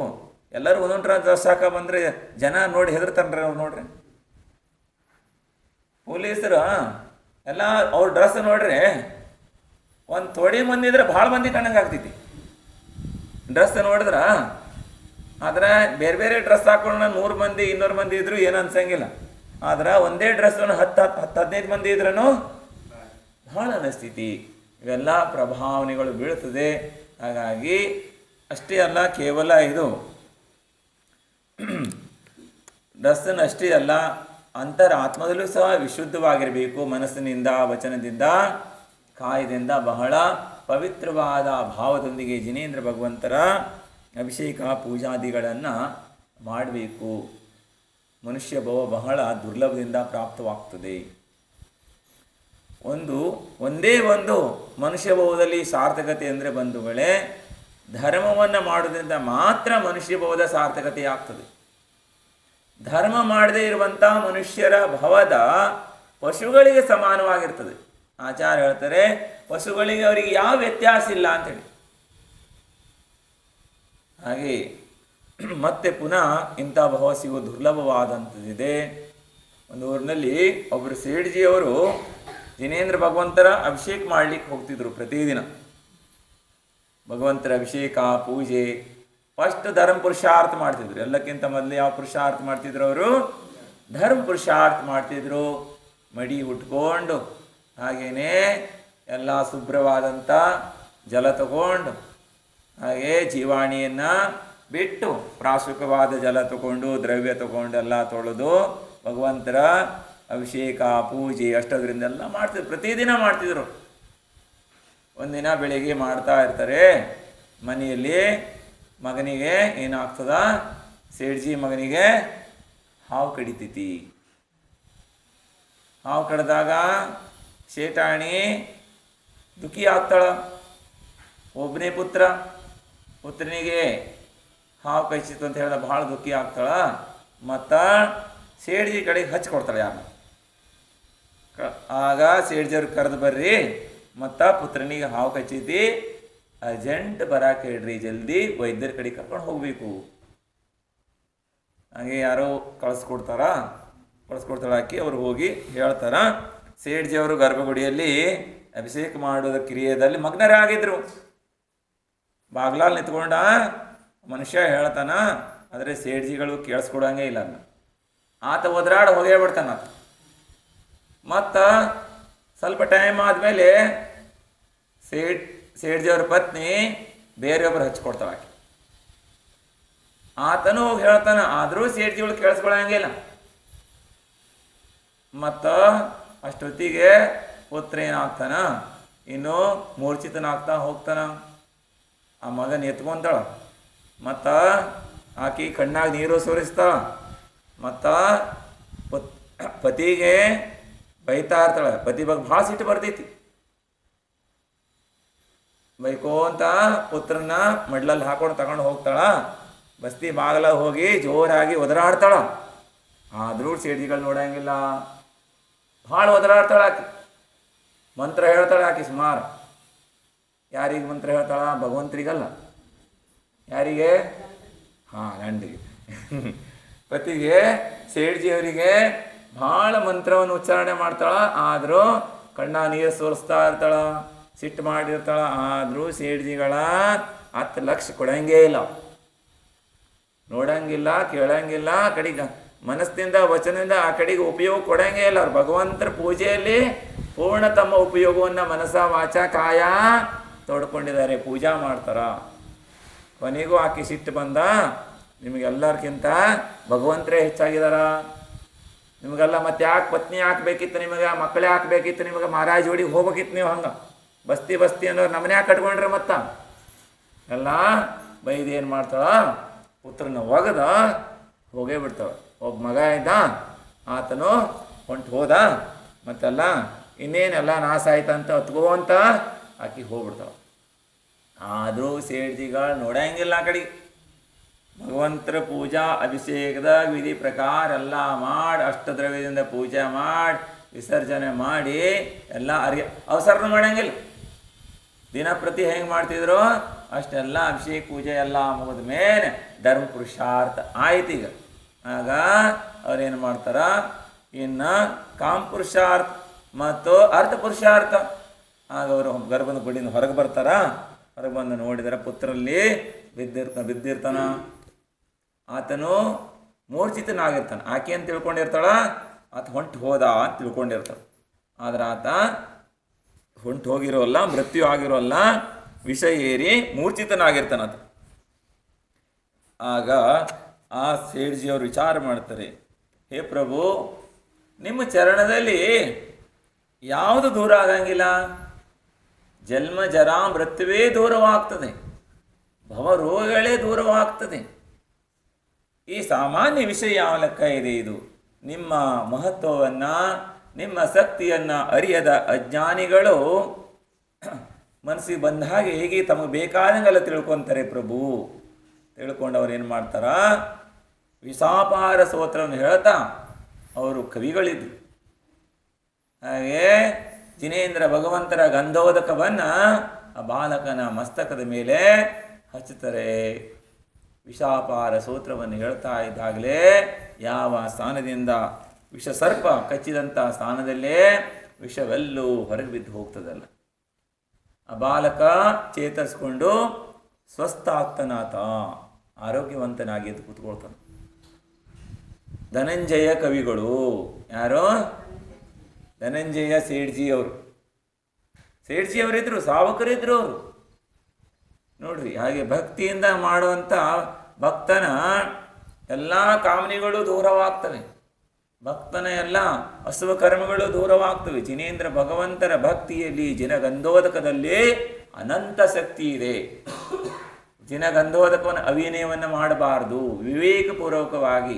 ಎಲ್ಲರೂ ಒಂದೊಂದು ಡ್ರೆಸ್ ಹಾಕ ಬಂದರೆ ಜನ ನೋಡಿ ಹೆದರ್ತಾನ್ರಿ ಅವ್ರು. ನೋಡ್ರಿ ಪೊಲೀಸರು ಎಲ್ಲ ಅವ್ರ ಡ್ರೆಸ್ ನೋಡ್ರಿ, ಒಂದು ಥೋಡಿ ಮಂದಿ ಇದ್ರೆ ಭಾಳ ಮಂದಿ ಕಣ್ಣಂಗೆ ಆಗ್ತೈತಿ ಡ್ರೆಸ್ ನೋಡಿದ್ರೆ. ಆದ್ರೆ ಬೇರೆ ಬೇರೆ ಡ್ರೆಸ್ ಹಾಕೊಂಡು 100 ಮಂದಿ 200 ಮಂದಿ ಇದ್ರು ಏನು ಅನ್ಸಂಗಿಲ್ಲ. ಆದ್ರೆ ಒಂದೇ ಡ್ರೆಸ್ಸನ್ನು 10-15 ಮಂದಿ ಇದ್ರೂ ಭಾಳ ಅನಿಸ್ತೈತಿ. ಇವೆಲ್ಲ ಪ್ರಭಾವನೆಗಳು ಬೀಳ್ತದೆ. ಹಾಗಾಗಿ ಅಷ್ಟೇ ಅಲ್ಲ, ಕೇವಲ ಇದು ಡ್ರೆಸ್ಸನ್ನು ಅಷ್ಟೇ ಅಲ್ಲ, ಅಂತರಾತ್ಮದಲ್ಲೂ ಸಹ ವಿಶುದ್ಧವಾಗಿರಬೇಕು. ಮನಸ್ಸಿನಿಂದ, ವಚನದಿಂದ, ಕಾಯದಿಂದ ಬಹಳ ಪವಿತ್ರವಾದ ಭಾವದೊಂದಿಗೆ ಜಿನೇಂದ್ರ ಭಗವಂತರ ಅಭಿಷೇಕ ಪೂಜಾದಿಗಳನ್ನು ಮಾಡಬೇಕು. ಮನುಷ್ಯ ಭವ ಬಹಳ ದುರ್ಲಭದಿಂದ ಪ್ರಾಪ್ತವಾಗ್ತದೆ. ಒಂದೇ ಒಂದು ಮನುಷ್ಯ ಭವದಲ್ಲಿ ಸಾರ್ಥಕತೆ ಅಂದರೆ ಬಂಧುಗಳೇ, ಧರ್ಮವನ್ನು ಮಾಡೋದ್ರಿಂದ ಮಾತ್ರ ಮನುಷ್ಯ ಭವದ ಸಾರ್ಥಕತೆ ಆಗ್ತದೆ. ಧರ್ಮ ಮಾಡದೇ ಇರುವಂಥ ಮನುಷ್ಯರ ಭವದ ಪಶುಗಳಿಗೆ ಸಮಾನವಾಗಿರ್ತದೆ. ಆಚಾರ್ಯ ಹೇಳ್ತಾರೆ, ಪಶುಗಳಿಗೆ ಅವರಿಗೆ ಯಾವ ವ್ಯತ್ಯಾಸ ಇಲ್ಲ ಅಂತೇಳಿ. ಹಾಗೆ ಮತ್ತೆ ಪುನಃ ಇಂಥ ಭವ ಸಿಗುವ ದುರ್ಲಭವಾದಂಥದ್ದಿದೆ. ಒಂದು ಊರಿನಲ್ಲಿ ಒಬ್ಬರು ಸೇಠ್ಜಿಯವರು ಜಿನೇಂದ್ರ ಭಗವಂತರ ಅಭಿಷೇಕ ಮಾಡಲಿಕ್ಕೆ ಹೋಗ್ತಿದ್ರು. ಪ್ರತಿದಿನ ಭಗವಂತರ ಅಭಿಷೇಕ ಪೂಜೆ ಫಸ್ಟ್ ಧರ್ಮ ಪುರುಷಾರ್ಥ ಮಾಡ್ತಿದ್ರು. ಎಲ್ಲಕ್ಕಿಂತ ಮೊದಲು ಯಾವ ಪುರುಷಾರ್ಥ ಮಾಡ್ತಿದ್ರು ಅವರು? ಧರ್ಮ ಪುರುಷಾರ್ಥ ಮಾಡ್ತಿದ್ರು. ಮಡಿ ಉಟ್ಕೊಂಡು ಹಾಗೇನೆ ಎಲ್ಲ ಶುಭ್ರವಾದಂಥ ಜಲ ತಗೊಂಡು, ಹಾಗೆ ಜೀವಾಣಿಯನ್ನು ಬಿಟ್ಟು ಪ್ರಾಸುಕವಾದ ಜಲ ತಗೊಂಡು ದ್ರವ್ಯ ತಗೊಂಡು ಎಲ್ಲ ತೊಳೆದು ಭಗವಂತರ ಅಭಿಷೇಕ ಪೂಜೆ ಅಷ್ಟೋದ್ರಿಂದೆಲ್ಲ ಮಾಡ್ತಿದ್ರು. ಪ್ರತಿದಿನ ಮಾಡ್ತಿದ್ರು. ಒಂದಿನ ಬೆಳಿಗ್ಗೆ ಮಾಡ್ತಾ ಇರ್ತಾರೆ. ಮನೆಯಲ್ಲಿ ಮಗನಿಗೆ ಏನಾಗ್ತದ, ಸೇಠ್ಜಿ ಮಗನಿಗೆ ಹಾವು ಕಡಿತೈತಿ. ಹಾವು ಕಡ್ದಾಗ ಶೇಟಾಣಿ ದುಃಖಿ ಆಗ್ತಾಳ. ಒಬ್ಬನೇ ಪುತ್ರನಿಗೆ ಹಾವು ಕಚ್ಚಿತ್ತು ಅಂತ ಹೇಳಿದ ಭಾಳ ದುಃಖಿ ಆಗ್ತಾಳ. ಮತ್ತು ಸೇಠ್ಜಿ ಕಡೆಗೆ ಹಚ್ಕೊಡ್ತಾಳೆ ಯಾರು. ಆಗ ಸೇಠ್ಜಿಯವ್ರು ಕರೆದು ಬರ್ರಿ, ಮತ್ತು ಪುತ್ರನಿಗೆ ಹಾವು ಕಚ್ಚೈತಿ, ಅರ್ಜೆಂಟ್ ಬರಾಕ್ ಹೇಳ್ರಿ, ಜಲ್ದಿ ವೈದ್ಯರ ಕಡೆ ಕರ್ಕೊಂಡು ಹೋಗಬೇಕು. ಹಾಗೆ ಯಾರೋ ಕಳಿಸ್ಕೊಡ್ತಾಳೆ ಹಾಕಿ ಅವ್ರು ಹೋಗಿ ಹೇಳ್ತಾರ. ಸೇಠ್ಜಿಯವರು ಗರ್ಭಗುಡಿಯಲ್ಲಿ ಅಭಿಷೇಕ ಮಾಡೋದ ಕ್ರಿಯೆಯಲ್ಲಿ ಮಗ್ನರಾಗಿದ್ರು. ಬಾಗ್ಲಾಲ್ ನಿಂತ್ಕೊಂಡ ಮನುಷ್ಯ ಹೇಳ್ತಾನ, ಆದರೆ ಸೇಠ್ಜಿಗಳು ಕೇಳಿಸ್ಕೊಡಂಗೆ ಇಲ್ಲ. ಆತ ಒದರಾಡಿ ಹೋಗೇ ಬಿಡ್ತಾನ. ಮತ್ತು ಸ್ವಲ್ಪ ಟೈಮ್ ಆದಮೇಲೆ ಸೇಠ್ಜಿಯವ್ರ ಪತ್ನಿ ಬೇರೆಯೊಬ್ಬರು ಹಚ್ಕೊಡ್ತಾಳೆ. ಆತನೂ ಹೋಗಿ ಹೇಳ್ತಾನ, ಆದರೂ ಸೇಠ್ಜಿಗಳು ಕೇಳಿಸ್ಕೊಳಂಗಿಲ್ಲ. ಮತ್ತು ಅಷ್ಟೊತ್ತಿಗೆ ಪುತ್ರ ಏನಾಗ್ತಾನ, ಇನ್ನು ಮೂರ್ಛಿತನಾಗ್ತಾ ಹೋಗ್ತಾನ. ಆ ಮಗನ ಎತ್ಕೊಂತಾಳ. ಮತ್ತು ಆಕಿ ಕಣ್ಣಾಗ ನೀರು ಸುರಿಸ್ತಾಳ. ಮತ್ತು ಪತಿಗೆ ಬೈತಾ ಇರ್ತಾಳೆ. ಪತಿ ಬಗ್ಗೆ ಭಾಳ ಸಿಟ್ಟು ಬರ್ತೈತಿ. ಬೈಕೋಂತ ಪುತ್ರನ ಮಡ್ಲಲ್ಲಿ ಹಾಕೊಂಡು ತಗೊಂಡು ಹೋಗ್ತಾಳ. ಬಸ್ತಿ ಬಾಗಲ ಹೋಗಿ ಜೋರಾಗಿ ಒದರಾಡ್ತಾಳ. ಆದರೂ ಸೇಠಿಗಳು ನೋಡಂಗಿಲ್ಲ. ಭಾಳ ಒದರಾಡ್ತಾಳ ಆಕಿ. ಮಂತ್ರ ಹೇಳ್ತಾಳೆ ಆಕಿ ಸುಮಾರು. ಯಾರಿಗೆ ಮಂತ್ರ ಹೇಳ್ತಾಳ? ಭಗವಂತರಿಗಲ್ಲ. ಯಾರಿಗೆ? ಗಂಡಿಗೆ. ಪತಿಗೆ, ಸೇಠ್ಜಿಯವರಿಗೆ ಭಾಳ ಮಂತ್ರವನ್ನು ಉಚ್ಚಾರಣೆ ಮಾಡ್ತಾಳ. ಆದರೂ ಕಣ್ಣ ನೀರು ಸೋರಿಸ್ತಾ ಇರ್ತಾಳ. ಸಿಟ್ಟು ಮಾಡಿರ್ತಾಳೆ. ಆದರೂ ಸೇಡ್ಜಿಗಳ 10 ಲಕ್ಷ ಕೊಡಂಗೇ ಇಲ್ಲ, ನೋಡಂಗಿಲ್ಲ, ಕೇಳಂಗಿಲ್ಲ, ಆ ಕಡೆಗೆ ಮನಸ್ಸಿನಿಂದ ವಚನದಿಂದ ಆ ಕಡೆಗೆ ಉಪಯೋಗ ಕೊಡಂಗೇ ಇಲ್ಲ. ಅವ್ರು ಭಗವಂತರ ಪೂಜೆಯಲ್ಲಿ ಪೂರ್ಣ ತಮ್ಮ ಉಪಯೋಗವನ್ನು ಮನಸ ವಾಚ ಕಾಯ ತೊಡ್ಕೊಂಡಿದ್ದಾರೆ, ಪೂಜಾ ಮಾಡ್ತಾರ. ಕೊನೆಗೂ ಆಕೆ ಸಿಟ್ಟು ಬಂದ, ನಿಮಗೆಲ್ಲರಿಗಿಂತ ಭಗವಂತರೇ ಹೆಚ್ಚಾಗಿದಾರ, ನಿಮಗೆಲ್ಲ ಮತ್ತೆ ಯಾಕೆ ಪತ್ನಿ ಹಾಕ್ಬೇಕಿತ್ತು, ನಿಮಗೆ ಮಕ್ಕಳೇ ಹಾಕ್ಬೇಕಿತ್ತು, ನಿಮಗೆ ಮಹಾರಾಜ್ ಜೋಡಿಗೆ ಹೋಗ್ಬೇಕಿತ್ತು, ನೀವು ಹಂಗೆ ಬಸ್ತಿ ಅನ್ನೋರು ನಮ್ಮನೆ ಯಾಕೆ ಕಟ್ಕೊಂಡ್ರೆ ಮತ್ತ ಎಲ್ಲ ಬೈದು ಏನು ಮಾಡ್ತಾಳ, ಪುತ್ರನ ಒಗದ ಹೋಗೇ ಬಿಡ್ತಾಳೆ. ಒಬ್ಬ ಮಗ ಇದ್ದ, ಆತನು ಹೊಂಟು ಹೋದ, ಮತ್ತೆಲ್ಲ ಇನ್ನೇನೆಲ್ಲ ನಾಶ ಆಯ್ತಂತ ಹೊತ್ಕೋ ಅಂತ ಆಕಿ ಹೋಗ್ಬಿಡ್ತಾಳೆ. ಆದರೂ ಸೇಡ್ಜಿಗಳು ನೋಡಂಗಿಲ್ಲ ಆ ಕಡೆಗೆ. ಭಗವಂತರ ಪೂಜಾ ಅಭಿಷೇಕದ ವಿಧಿ ಪ್ರಕಾರ ಎಲ್ಲ ಮಾಡಿ, ಅಷ್ಟದ್ರವ್ಯದಿಂದ ಪೂಜೆ ಮಾಡಿ ವಿಸರ್ಜನೆ ಮಾಡಿ ಎಲ್ಲ ಅವಸರನೂ ಮಾಡಂಗಿಲ್ಲ. ದಿನಪ್ರತಿ ಹೆಂಗೆ ಮಾಡ್ತಿದ್ರು ಅಷ್ಟೆಲ್ಲ ಅಭಿಷೇಕ ಪೂಜೆ ಎಲ್ಲ ಮುಗಿದ ಮೇಲೆ ಧರ್ಮ ಪುರುಷಾರ್ಥ ಆಯ್ತು. ಈಗ ಆಗ ಅವ್ರೇನು ಮಾಡ್ತಾರ, ಇನ್ನು ಕಾಮ ಪುರುಷಾರ್ಥ ಮತ್ತು ಅರ್ಥ ಪುರುಷಾರ್ಥ. ಆಗ ಅವರು ಗರ್ಭದ ಗುಡಿಯಿಂದ ಹೊರಗೆ ಬರ್ತಾರ. ಹೊರಗೆ ಬಂದು ನೋಡಿದರೆ ಪುತ್ರಲ್ಲಿ ಬಿದ್ದಿರ್ತಾನ. ಆತನು ಮೂರ್ಛಿತನಾಗಿರ್ತಾನೆ. ಆಕೆ ಅಂತ ತಿಳ್ಕೊಂಡಿರ್ತಾಳ, ಆತ ಹೊಂಟು ಹೋದ ಅಂತ ತಿಳ್ಕೊಂಡಿರ್ತಾಳೆ. ಆದ್ರೆ ಆತ ಹೊಂಟು ಹೋಗಿರೋಲ್ಲ, ಮೃತ್ಯು ಆಗಿರೋಲ್ಲ, ವಿಷ ಏರಿ ಮೂರ್ಛಿತನಾಗಿರ್ತಾನ ಆತ. ಆಗ ಆ ಸೇಡ್ಜಿಯವರು ವಿಚಾರ ಮಾಡ್ತಾರೆ, ಹೇ ಪ್ರಭು, ನಿಮ್ಮ ಚರಣದಲ್ಲಿ ಯಾವುದು ದೂರ ಆಗಂಗಿಲ್ಲ. ಜನ್ಮ ಜರಾ ಮೃತ್ಯುವೇ ದೂರವಾಗ್ತದೆ, ಭವರೋಗಗಳೇ ದೂರವಾಗ್ತದೆ. ಈ ಸಾಮಾನ್ಯ ವಿಷಯ ಯಾವ ಲೆಕ್ಕ ಇದೆ ಇದು? ನಿಮ್ಮ ಮಹತ್ವವನ್ನು, ನಿಮ್ಮ ಶಕ್ತಿಯನ್ನು ಅರಿಯದ ಅಜ್ಞಾನಿಗಳು ಮನಸ್ಸಿಗೆ ಬಂದ ಹಾಗೆ ಹೇಗೆ ತಮಗೆ ಬೇಕಾದಂಗೆಲ್ಲ ತಿಳ್ಕೊತಾರೆ ಪ್ರಭು. ತಿಳ್ಕೊಂಡು ಅವ್ರು ಏನು ಮಾಡ್ತಾರ, ವಿಷಾಪಾರ ಸ್ತೋತ್ರವನ್ನು ಹೇಳ್ತಾ ಅವರು ಕವಿಗಳಿದ್ರು. ಹಾಗೆ ಜಿನೇಂದ್ರ ಭಗವಂತರ ಗಂಧೋದಕವನ್ನು ಆ ಬಾಲಕನ ಮಸ್ತಕದ ಮೇಲೆ ಹಚ್ಚುತ್ತಾರೆ. ವಿಷಾಪಾರ ಸ್ತೋತ್ರವನ್ನು ಹೇಳ್ತಾ ಇದ್ದಾಗಲೇ ಯಾವ ಸ್ಥಾನದಿಂದ ವಿಷಸರ್ಪ ಕಚ್ಚಿದಂಥ ಸ್ಥಾನದಲ್ಲೇ ವಿಷವೆಲ್ಲೂ ಹೊರಗೆ ಬಿದ್ದು ಹೋಗ್ತದಲ್ಲ. ಆ ಬಾಲಕ ಚೇತರಿಸ್ಕೊಂಡು ಸ್ವಸ್ಥ ಆಗ್ತಾನಾತ, ಆರೋಗ್ಯವಂತನಾಗಿ ಎದ್ದು ಕೂತ್ಕೊಳ್ತಾನೆ. ಧನಂಜಯ ಕವಿಗಳು ಯಾರು? ಧನಂಜಯ ಸೇಡ್ಜಿಯವರು. ಸೇಡ್ಜಿಯವರಿದ್ರು, ಸಾವಕರಿದ್ರು ಅವರು. ನೋಡ್ರಿ, ಹಾಗೆ ಭಕ್ತಿಯಿಂದ ಮಾಡುವಂಥ ಭಕ್ತನ ಎಲ್ಲ ಕಾಮನೆಗಳು ದೂರವಾಗ್ತವೆ, ಭಕ್ತನ ಎಲ್ಲ ಅಸುವ ಕರ್ಮಗಳು ದೂರವಾಗ್ತವೆ. ಜಿನೇಂದ್ರ ಭಗವಂತರ ಭಕ್ತಿಯಲ್ಲಿ ಜಿನಗಂಧೋದಕದಲ್ಲಿ ಅನಂತ ಶಕ್ತಿ ಇದೆ. ಜಿನಗಂಧೋದಕವನ್ನು ಅವಿನಯವನ್ನು ಮಾಡಬಾರ್ದು, ವಿವೇಕಪೂರ್ವಕವಾಗಿ.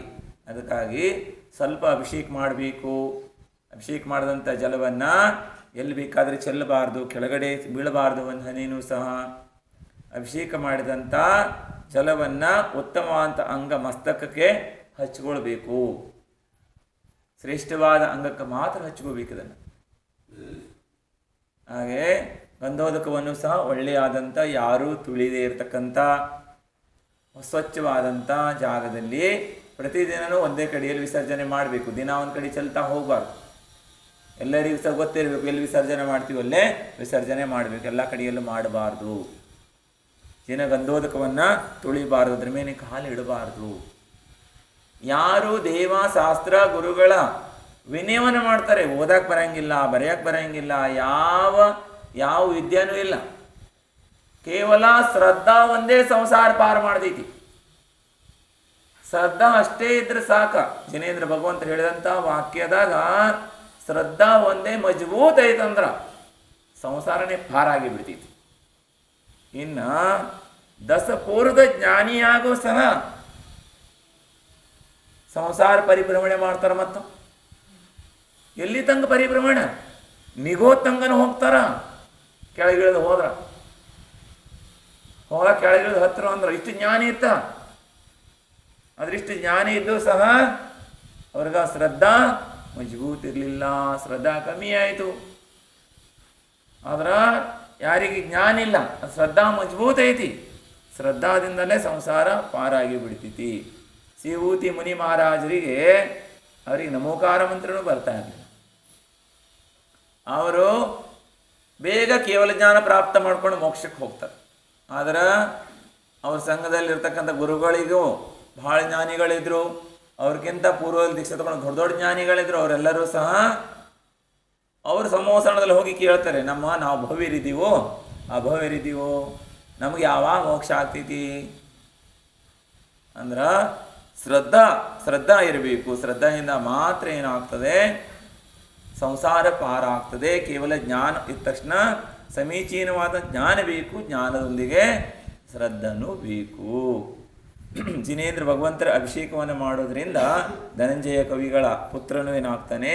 ಅದಕ್ಕಾಗಿ ಸ್ವಲ್ಪ ಅಭಿಷೇಕ ಮಾಡಬೇಕು. ಅಭಿಷೇಕ ಮಾಡಿದಂಥ ಜಲವನ್ನು ಎಲ್ಲಿ ಬೇಕಾದರೆ ಚೆಲ್ಲಬಾರ್ದು, ಕೆಳಗಡೆ ಬೀಳಬಾರ್ದು ಒಂದು ಹನಿನೂ ಸಹ. ಅಭಿಷೇಕ ಮಾಡಿದಂಥ ಜಲವನ್ನು ಉತ್ತಮವಾದ ಅಂಗ ಮಸ್ತಕಕ್ಕೆ ಹಚ್ಕೊಳ್ಬೇಕು. ಶ್ರೇಷ್ಠವಾದ ಅಂಗಕ್ಕೆ ಮಾತ್ರ ಹಚ್ಕೋಬೇಕು ಇದನ್ನು. ಹಾಗೆ ಗಂಧೋದಕವನ್ನು ಸಹ ಒಳ್ಳೆಯಾದಂಥ, ಯಾರೂ ತುಳಿದೇ ಇರತಕ್ಕಂಥ ಸ್ವಚ್ಛವಾದಂಥ ಜಾಗದಲ್ಲಿ ಪ್ರತಿದಿನವೂ ಒಂದೇ ಕಡೆಯಲ್ಲಿ ವಿಸರ್ಜನೆ ಮಾಡಬೇಕು. ದಿನ ಒಂದು ಕಡೆ ಚೆಲ್ತಾ ಹೋಗಬಾರ್ದು. ಎಲ್ಲರಿಗೂ ಸಹ ಗೊತ್ತಿರಬೇಕು, ಎಲ್ಲಿ ವಿಸರ್ಜನೆ ಮಾಡ್ತೀವಲ್ಲೇ ವಿಸರ್ಜನೆ ಮಾಡಬೇಕು, ಎಲ್ಲ ಕಡೆಯಲ್ಲೂ ಮಾಡಬಾರ್ದು. ಗಂಧೋದಕವನ್ನು ತುಳಿಬಾರ್ದು, ಅದ್ರ ಮೇಲೆ ಕಾಲು ಇಡಬಾರ್ದು. ಯಾರು ದೇವಶಾಸ್ತ್ರ ಗುರುಗಳ ವಿನಯವನ್ನು ಮಾಡ್ತಾರೆ, ಓದಕ್ಕೆ ಬರಂಗಿಲ್ಲ, ಬರೆಯಕ್ಕೆ ಬರಂಗಿಲ್ಲ, ಯಾವ ವಿದ್ಯೆನೂ ಇಲ್ಲ, ಕೇವಲ ಶ್ರದ್ಧಾ ಒಂದೇ ಸಂಸಾರ ಪಾರು ಮಾಡ್ತೈತಿ. ಶ್ರದ್ಧಾ ಅಷ್ಟೇ ಇದ್ರೆ ಸಾಕ. ಜಿನೇಂದ್ರ ಭಗವಂತರು ಹೇಳಿದಂಥ ವಾಕ್ಯದಾಗ ಶ್ರದ್ಧಾ ಒಂದೇ ಮಜಬೂತ್ ಐತಂದ್ರ ಸಂಸಾರನೇ ಪಾರಾಗಿ ಬಿಡ್ತೈತಿ. ಇನ್ನು ದಸಪೂರ್ವದ ಜ್ಞಾನಿಯಾಗೂ ಸಹ ಸಂಸಾರ ಪರಿಭ್ರಮಣೆ ಮಾಡ್ತಾರೆ. ಮತ್ತು ಎಲ್ಲಿ ತಂಗ ಪರಿಭ್ರಮಣ? ನಿಗೋ ತಂಗನ ಹೋಗ್ತಾರ. ಕೆಳಗಿಳಿದು ಹೋದ್ರ ಕೆಳಗಿಳಿದು ಹತ್ರ ಅಂದ್ರೆ ಇಷ್ಟು ಜ್ಞಾನಿ ಇತ್ತ. ಅದ್ರಿಷ್ಟು ಜ್ಞಾನಿ ಇದ್ದು ಸಹ ಅವ್ರಿಗೆ ಶ್ರದ್ಧಾ ಮಜಬೂತ್ ಇರಲಿಲ್ಲ, ಶ್ರದ್ಧಾ ಕಮ್ಮಿ ಆಯಿತು. ಆದ್ರೆ ಯಾರಿಗೆ ಜ್ಞಾನ ಇಲ್ಲ, ಶ್ರದ್ಧಾ ಮಜಬೂತ್ ಐತಿ, ಶ್ರದ್ಧಾದಿಂದಲೇ ಸಂಸಾರ ಪಾರಾಗಿ ಬಿಡ್ತೈತಿ. ಶಿವೂತಿ ಮುನಿ ಮಹಾರಾಜರಿಗೆ ಅವರಿಗೆ ನಮೋಕಾರ ಮಂತ್ರನೂ ಬರ್ತಾ ಇರಲಿಲ್ಲ. ಅವರು ಬೇಗ ಕೇವಲ ಜ್ಞಾನ ಪ್ರಾಪ್ತ ಮಾಡ್ಕೊಂಡು ಮೋಕ್ಷಕ್ಕೆ ಹೋಗ್ತಾರೆ. ಆದ್ರೆ ಅವ್ರ ಸಂಘದಲ್ಲಿರ್ತಕ್ಕಂಥ ಗುರುಗಳಿಗೂ ಭಾಳ ಜ್ಞಾನಿಗಳಿದ್ರು, ಅವ್ರಿಗಿಂತ ಪೂರ್ವದಲ್ಲಿ ದೀಕ್ಷೆ ತಗೊಂಡು ದೊಡ್ಡ ದೊಡ್ಡ ಜ್ಞಾನಿಗಳಿದ್ರು. ಅವರೆಲ್ಲರೂ ಸಹ ಅವರು ಸಮೋಸಣದಲ್ಲಿ ಹೋಗಿ ಕೇಳ್ತಾರೆ, ನಾವು ಭವ್ಯರಿದ್ದೀವೋ ಅಭವ್ಯರಿದ್ದೀವೋ, ನಮಗೆ ಯಾವಾಗ ಮೋಕ್ಷ ಆಗ್ತೈತಿ ಅಂದ್ರೆ ಶ್ರದ್ಧಾ ಇರಬೇಕು. ಶ್ರದ್ಧೆಯಿಂದ ಮಾತ್ರ ಏನಾಗ್ತದೆ, ಸಂಸಾರ ಪಾರ ಆಗ್ತದೆ. ಕೇವಲ ಜ್ಞಾನ ಇದ್ದ ತಕ್ಷಣ ಸಮೀಚೀನವಾದ ಜ್ಞಾನ ಬೇಕು, ಜ್ಞಾನದೊಂದಿಗೆ ಶ್ರದ್ಧನೂ ಬೇಕು. ಜಿನೇಂದ್ರ ಭಗವಂತರ ಅಭಿಷೇಕವನ್ನು ಮಾಡೋದ್ರಿಂದ ಧನಂಜಯ ಕವಿಗಳ ಪುತ್ರನೂ ಏನಾಗ್ತಾನೆ,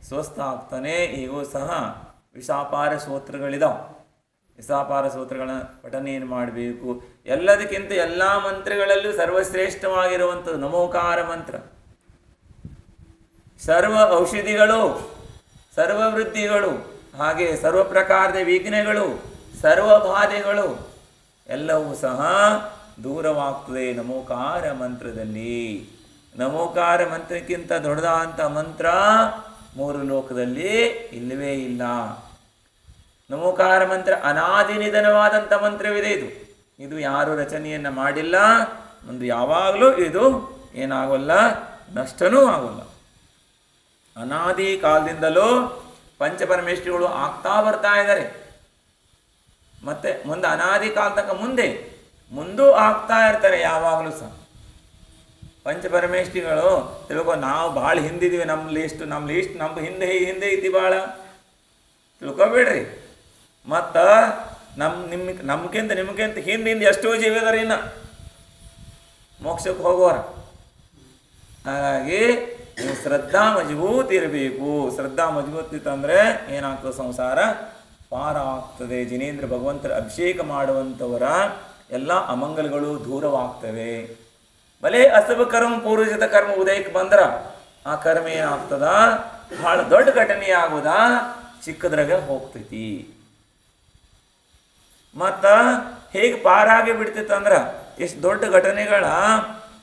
ಸ್ವಸ್ಥ ಆಗ್ತಾನೆ. ಈಗೂ ಸಹ ವಿಷಾಪಾರ ಸ್ತೋತ್ರಗಳಿದಾವೆ. ವಿಷಾಪಾರ ಸ್ತೋತ್ರಗಳ ಪಠನೆಯನ್ನು ಮಾಡಬೇಕು. ಎಲ್ಲದಕ್ಕಿಂತ ಎಲ್ಲ ಮಂತ್ರಗಳಲ್ಲೂ ಸರ್ವಶ್ರೇಷ್ಠವಾಗಿರುವಂಥದ್ದು ನಮೋಕಾರ ಮಂತ್ರ. ಸರ್ವ ಔಷಧಿಗಳು, ಸರ್ವವೃದ್ಧಿಗಳು, ಹಾಗೆ ಸರ್ವ ಪ್ರಕಾರದ ವಿಘ್ನಗಳು, ಸರ್ವ ಬಾಧೆಗಳು ಎಲ್ಲವೂ ಸಹ ದೂರವಾಗ್ತದೆ ನಮೋಕಾರ ಮಂತ್ರದಲ್ಲಿ. ನಮೋಕಾರ ಮಂತ್ರಕ್ಕಿಂತ ದೊಡ್ಡದಾದಂಥ ಮಂತ್ರ ಮೂರು ಲೋಕದಲ್ಲಿ ಇಲ್ಲವೇ ಇಲ್ಲ. ನಮೋಕಾರ ಮಂತ್ರ ಅನಾದಿ ನಿಧನವಾದಂಥ ಮಂತ್ರವಿದೆ. ಇದು ಯಾರು ರಚನೆಯನ್ನು ಮಾಡಿಲ್ಲ. ಒಂದು ಯಾವಾಗಲೂ ಇದು ಏನಾಗೋಲ್ಲ, ನಷ್ಟನೂ ಆಗೋಲ್ಲ. ಅನಾದಿ ಕಾಲದಿಂದಲೂ ಪಂಚಪರಮೇಶ್ವರಿಗಳು ಆಗ್ತಾ ಬರ್ತಾ ಇದ್ದಾರೆ. ಮತ್ತೆ ಮುಂದೆ ಅನಾದಿ ಕಾಲ ತನಕ ಮುಂದೂ ಆಗ್ತಾ ಇರ್ತಾರೆ ಯಾವಾಗಲೂ ಸಹ. ಪಂಚಪರಮೇಶ್ವರಿಗಳು ತಿಳ್ಕೊ, ನಾವು ಭಾಳ ಹಿಂದಿದ್ದೀವಿ, ನಮ್ಮ ಲಿಸ್ಟ್ ನಮ್ಮ ಹಿಂದೆ ಇದ್ದಿ ಭಾಳ ತಿಳ್ಕೊಬೇಡ್ರಿ. ಮತ್ತು ನಮ್ಗಿಂತ ನಿಮ್ಗಿಂತ ಹಿಂದಿಂದ ಎಷ್ಟೋ ಜೀವ ಇದಾರೆ ಇನ್ನು ಮೋಕ್ಷಕ್ಕೆ ಹೋಗೋರ. ಹಾಗಾಗಿ ನೀವು ಶ್ರದ್ಧಾ ಮಜಬೂತ್ ಇರಬೇಕು. ಶ್ರದ್ಧಾ ಮಜಬೂತ್ ಇತ್ತಂದರೆ ಏನಾಗ್ತದೆ, ಸಂಸಾರ ಪಾರ ಆಗ್ತದೆ. ಜಿನೇಂದ್ರ ಭಗವಂತರ ಅಭಿಷೇಕ ಮಾಡುವಂಥವರ ಎಲ್ಲ ಅಮಂಗಲಗಳು ದೂರವಾಗ್ತವೆ. ಭಲೇ ಅಸಭ ಕರ್ಮ ಪೂರ್ವಜದ ಕರ್ಮ ಉದಯಕ್ಕೆ ಬಂದ್ರೆ ಆ ಕರ್ಮ ಏನಾಗ್ತದ, ಭಾಳ ದೊಡ್ಡ ಘಟನೆ ಆಗೋದ ಚಿಕ್ಕದ್ರಾಗ ಹೋಗ್ತೈತಿ. ಮತ್ತು ಹೇಗೆ ಪಾರಾಗಿ ಬಿಡ್ತೈತಂದ್ರೆ, ಎಷ್ಟು ದೊಡ್ಡ ಘಟನೆಗಳ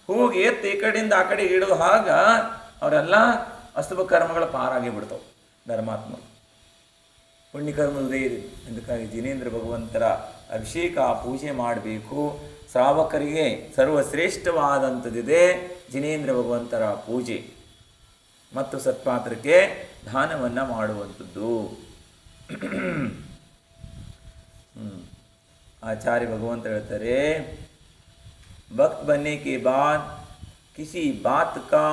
ಹೋಗಿ ಎತ್ತು ಈ ಕಡೆಯಿಂದ ಆ ಕಡೆ ಇಡೋ ಹಾಗ ಅವರೆಲ್ಲ ಅಶುಭ ಕರ್ಮಗಳ ಪಾರಾಗಿ ಬಿಡ್ತಾವೆ. ಧರ್ಮಾತ್ಮ ಪುಣ್ಯಕರ್ಮದೇ ಇದೆ. ಅದಕ್ಕಾಗಿ ಜಿನೇಂದ್ರ ಭಗವಂತರ ಅಭಿಷೇಕ ಪೂಜೆ ಮಾಡಬೇಕು. ಶ್ರಾವಕರಿಗೆ ಸರ್ವಶ್ರೇಷ್ಠವಾದಂಥದ್ದಿದೆ ಜಿನೇಂದ್ರ ಭಗವಂತರ ಪೂಜೆ ಮತ್ತು ಸತ್ಪಾತ್ರಕ್ಕೆ ದಾನವನ್ನು ಮಾಡುವಂಥದ್ದು. आचार्य भगवंत कहते वक्त बनने के बाद किसी बात का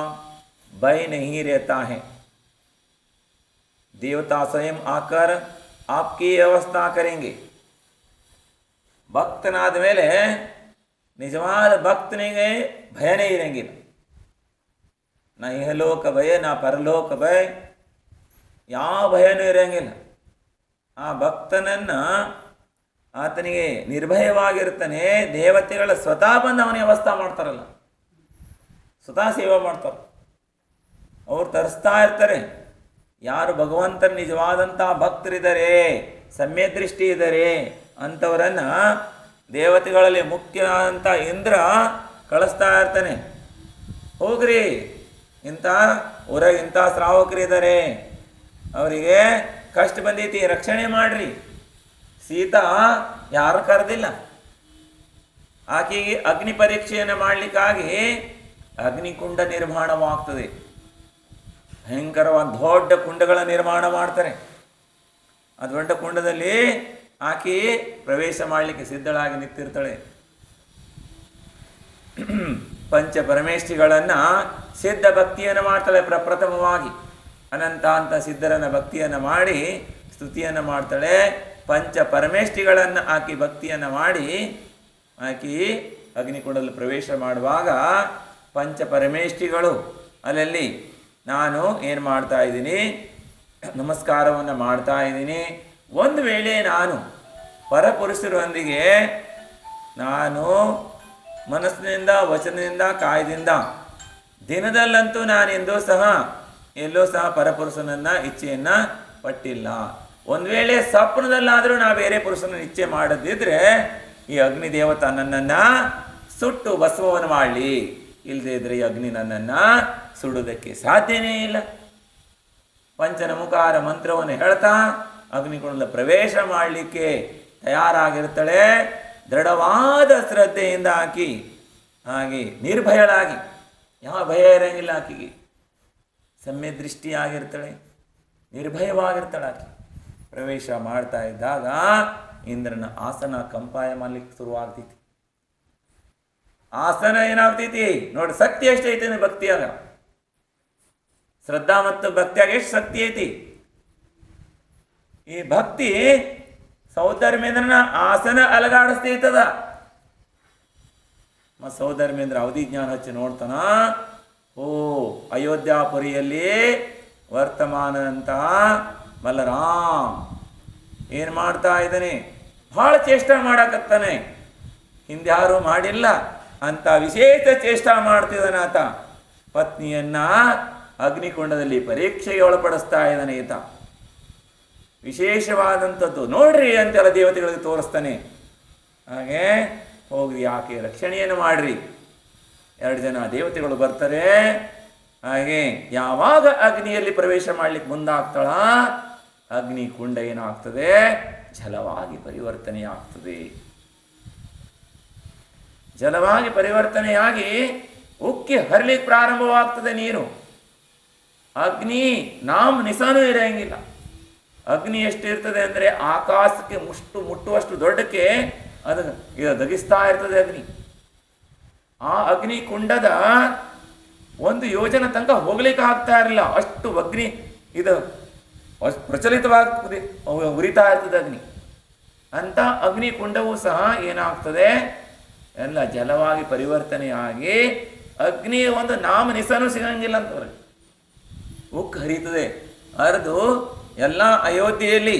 भय नहीं रहता है. देवता स्वयं आकर आपकी व्यवस्था करेंगे. ಭಕ್ತನಾದ ಮೇಲೆ ನಿಜವಾದ ಭಕ್ತನಿಗೆ ಭಯನೇ ಇರಂಗಿಲ್ಲ. ನಾ ಇಹಲೋಕ ಭಯ, ನಾ ಪರಲೋಕ ಭಯ, ಯಾವ ಭಯನೂ ಇರಂಗಿಲ್ಲ. ಆ ಭಕ್ತನನ್ನು ಆತನಿಗೆ ನಿರ್ಭಯವಾಗಿರ್ತಾನೆ. ದೇವತೆಗಳ ಸ್ವತಃ ಬಂದು ಅವನಿಗೆ ವ್ಯವಸ್ಥೆ ಮಾಡ್ತಾರಲ್ಲ, ಸ್ವತಃ ಸೇವೆ ಮಾಡ್ತಾರೆ. ಅವ್ರು ತರಿಸ್ತಾ ಇರ್ತಾರೆ. ಯಾರು ಭಗವಂತನ ನಿಜವಾದಂಥ ಭಕ್ತರಿದ್ದಾರೆ, ಸಮ್ಯ ದೃಷ್ಟಿ ಇದ್ದಾರೆ ಅಂಥವರನ್ನು ದೇವತೆಗಳಲ್ಲಿ ಮುಖ್ಯವಾದಂಥ ಇಂದ್ರ ಕಳಿಸ್ತಾ ಇರ್ತಾನೆ. ಹೋಗ್ರಿ, ಇಂಥ ಊರಾಗ ಇಂಥ ಶ್ರಾವಕರಿದ್ದಾರೆ, ಅವರಿಗೆ ಕಷ್ಟ ಬಂದೈತಿ, ರಕ್ಷಣೆ ಮಾಡ್ರಿ. ಸೀತಾ ಯಾರು ಕರೆದಿಲ್ಲ. ಆಕೆಗೆ ಅಗ್ನಿ ಪರೀಕ್ಷೆಯನ್ನು ಮಾಡಲಿಕ್ಕಾಗಿ ಅಗ್ನಿಕುಂಡ ನಿರ್ಮಾಣವಾಗ್ತದೆ. ಭಯಂಕರವಾದ ದೊಡ್ಡ ಕುಂಡಗಳ ನಿರ್ಮಾಣ ಮಾಡ್ತಾರೆ. ಆ ದೊಡ್ಡ ಕುಂಡದಲ್ಲಿ ಆಕೆ ಪ್ರವೇಶ ಮಾಡಲಿಕ್ಕೆ ಸಿದ್ಧಳಾಗಿ ನಿಂತಿರ್ತಾಳೆ. ಪಂಚ ಪರಮೇಶ್ವರಿಗಳನ್ನು ಸಿದ್ಧ ಭಕ್ತಿಯನ್ನು ಮಾಡ್ತಾಳೆ. ಪ್ರಪ್ರಥಮವಾಗಿ ಅನಂತ ಅಂತ ಸಿದ್ಧರನ್ನ ಭಕ್ತಿಯನ್ನು ಮಾಡಿ ಸ್ತುತಿಯನ್ನು ಮಾಡ್ತಾಳೆ. ಪಂಚ ಪರಮೇಶ್ವರಿಗಳನ್ನು ಆಕೆ ಭಕ್ತಿಯನ್ನು ಮಾಡಿ ಆಕೆ ಅಗ್ನಿಕುಂಡದಲ್ಲಿ ಪ್ರವೇಶ ಮಾಡುವಾಗ ಪಂಚ ಪರಮೇಶ್ವರಿಗಳು ಅಲ್ಲಲ್ಲಿ ನಾನು ಏನು ಮಾಡ್ತಾ ಇದ್ದೀನಿ, ನಮಸ್ಕಾರವನ್ನು ಮಾಡ್ತಾ ಇದ್ದೀನಿ. ಒಂದು ವೇಳೆ ನಾನು ಪರಪುರುಷರೊಂದಿಗೆ ನಾನು ಮನಸ್ಸಿನಿಂದ, ವಚನದಿಂದ, ಕಾಯದಿಂದ ದಿನದಲ್ಲಂತೂ ನಾನೆಂದೂ ಸಹ ಎಲ್ಲೋ ಸಹ ಪರಪುರುಷನನ್ನು ಇಚ್ಛೆಯನ್ನು ಪಟ್ಟಿಲ್ಲ. ಒಂದು ವೇಳೆ ಸ್ವಪ್ನದಲ್ಲಾದರೂ ನಾ ಬೇರೆ ಪುರುಷನ ಇಚ್ಛೆ ಮಾಡದಿದ್ದರೆ ಈ ಅಗ್ನಿ ದೇವತ ನನ್ನನ್ನು ಸುಟ್ಟು ಭಸ್ಮವನ್ನು ಮಾಡಲಿ. ಇಲ್ಲದೇ ಇದ್ರೆ ಈ ಅಗ್ನಿ ನನ್ನನ್ನು ಸುಡುವುದಕ್ಕೆ ಸಾಧ್ಯನೇ ಇಲ್ಲ. ಪಂಚನಮುಖಾರ ಮಂತ್ರವನ್ನು ಹೇಳ್ತಾ ಅಗ್ನಿಕುಂಡದಲ್ಲಿ ಪ್ರವೇಶ ಮಾಡಲಿಕ್ಕೆ ತಯಾರಾಗಿರ್ತಾಳೆ. ದೃಢವಾದ ಶ್ರದ್ಧೆಯಿಂದ ಆಕಿ ಹಾಗೆ ನಿರ್ಭಯಳಾಗಿ, ಯಾವ ಭಯ ಇರೋಂಗಿಲ್ಲ ಆಕೆಗೆ, ಸಮ್ಯ ದೃಷ್ಟಿಯಾಗಿರ್ತಾಳೆ, ನಿರ್ಭಯವಾಗಿರ್ತಾಳೆ. ಆಕೆ ಪ್ರವೇಶ ಮಾಡ್ತಾ ಇದ್ದಾಗ ಇಂದ್ರನ ಆಸನ ಕಂಪಾಯ ಮಾಡ್ಲಿಕ್ಕೆ ಶುರುವಾಗ್ತೈತಿ. ಆಸನ ಏನಾಗ್ತೈತಿ ನೋಡಿ, ಶಕ್ತಿ ಎಷ್ಟೈತಿ ಭಕ್ತಿಯಾಗ, ಶ್ರದ್ಧಾ ಮತ್ತು ಭಕ್ತಿಯಾಗ ಎಷ್ಟು ಶಕ್ತಿ ಐತಿ. ಈ ಭಕ್ತಿ ಸೌಧರ್ಮೇಂದ್ರನ ಆಸನ ಅಲಗಾಡಿಸ್ತೈತದ. ಸೌಧರ್ಮೇಂದ್ರ ಅವಧಿ ಜ್ಞಾನ ಹಚ್ಚಿ ನೋಡ್ತಾನ, ಓ ಅಯೋಧ್ಯಾಪುರಿಯಲ್ಲಿ ವರ್ತಮಾನದಂತಹ ಬಲರಾಮ್ ಏನು ಮಾಡ್ತಾ ಇದ್ದಾನೆ, ಭಾಳ ಚೇಷ್ಟ ಮಾಡಕತ್ತಾನೆ, ಹಿಂದೆ ಯಾರೂ ಮಾಡಿಲ್ಲ ಅಂತ ವಿಶೇಷ ಚೇಷ್ಟ ಮಾಡ್ತಿದ್ದಾನೆ ಆತ. ಪತ್ನಿಯನ್ನ ಅಗ್ನಿಕುಂಡದಲ್ಲಿ ಪರೀಕ್ಷೆಗೆ ಒಳಪಡಿಸ್ತಾ ಇದ್ದಾನೆ ಈತ. ವಿಶೇಷವಾದಂಥದ್ದು ನೋಡ್ರಿ ಅಂತೆಲ್ಲ ದೇವತೆಗಳಿಗೆ ತೋರಿಸ್ತಾನೆ. ಹಾಗೆ ಹೋಗಿ ಆಕೆ ರಕ್ಷಣೆಯನ್ನು ಮಾಡ್ರಿ. 2 ಜನ ದೇವತೆಗಳು ಬರ್ತಾರೆ. ಹಾಗೆ ಯಾವಾಗ ಅಗ್ನಿಯಲ್ಲಿ ಪ್ರವೇಶ ಮಾಡ್ಲಿಕ್ಕೆ ಮುಂದಾಗ್ತಾಳ, ಅಗ್ನಿ ಕುಂಡ ಏನಾಗ್ತದೆ, ಜಲವಾಗಿ ಪರಿವರ್ತನೆಯಾಗ್ತದೆ. ಜಲವಾಗಿ ಪರಿವರ್ತನೆಯಾಗಿ ಉಕ್ಕಿ ಹರಿಲಿಕ್ಕೆ ಪ್ರಾರಂಭವಾಗ್ತದೆ ನೀರು. ಅಗ್ನಿ ನಿಸಾನೂ ಇರಂಗಿಲ್ಲ. ಅಗ್ನಿ ಎಷ್ಟಿರ್ತದೆ ಅಂದರೆ ಆಕಾಶಕ್ಕೆ ಮುಟ್ಟುವಷ್ಟು ದೊಡ್ಡಕ್ಕೆ ಅದು ದಗಿಸ್ತಾ ಇರ್ತದೆ ಅಗ್ನಿ. ಆ ಅಗ್ನಿ ಕುಂಡದ 1 ಯೋಜನೆ ತನಕ ಹೋಗ್ಲಿಕ್ಕೆ ಆಗ್ತಾ ಇರಲಿಲ್ಲ, ಅಷ್ಟು ಅಗ್ನಿ ಇದು ಪ್ರಚಲಿತವಾಗಿ ಉರಿತಾ ಇರ್ತದೆ ಅಗ್ನಿ. ಅಂತ ಅಗ್ನಿ ಕುಂಡವೂ ಸಹ ಏನಾಗ್ತದೆ, ಎಲ್ಲ ಜಲವಾಗಿ ಪರಿವರ್ತನೆಯಾಗಿ ಅಗ್ನಿ ಒಂದು ನಿಸಾನೂ ಸಿಗಂಗಿಲ್ಲ ಅಂತವ್ರೆ. ಉಕ್ಕು ಹರಿತದೆ. ಹರಿದು ಎಲ್ಲ ಅಯೋಧ್ಯೆಯಲ್ಲಿ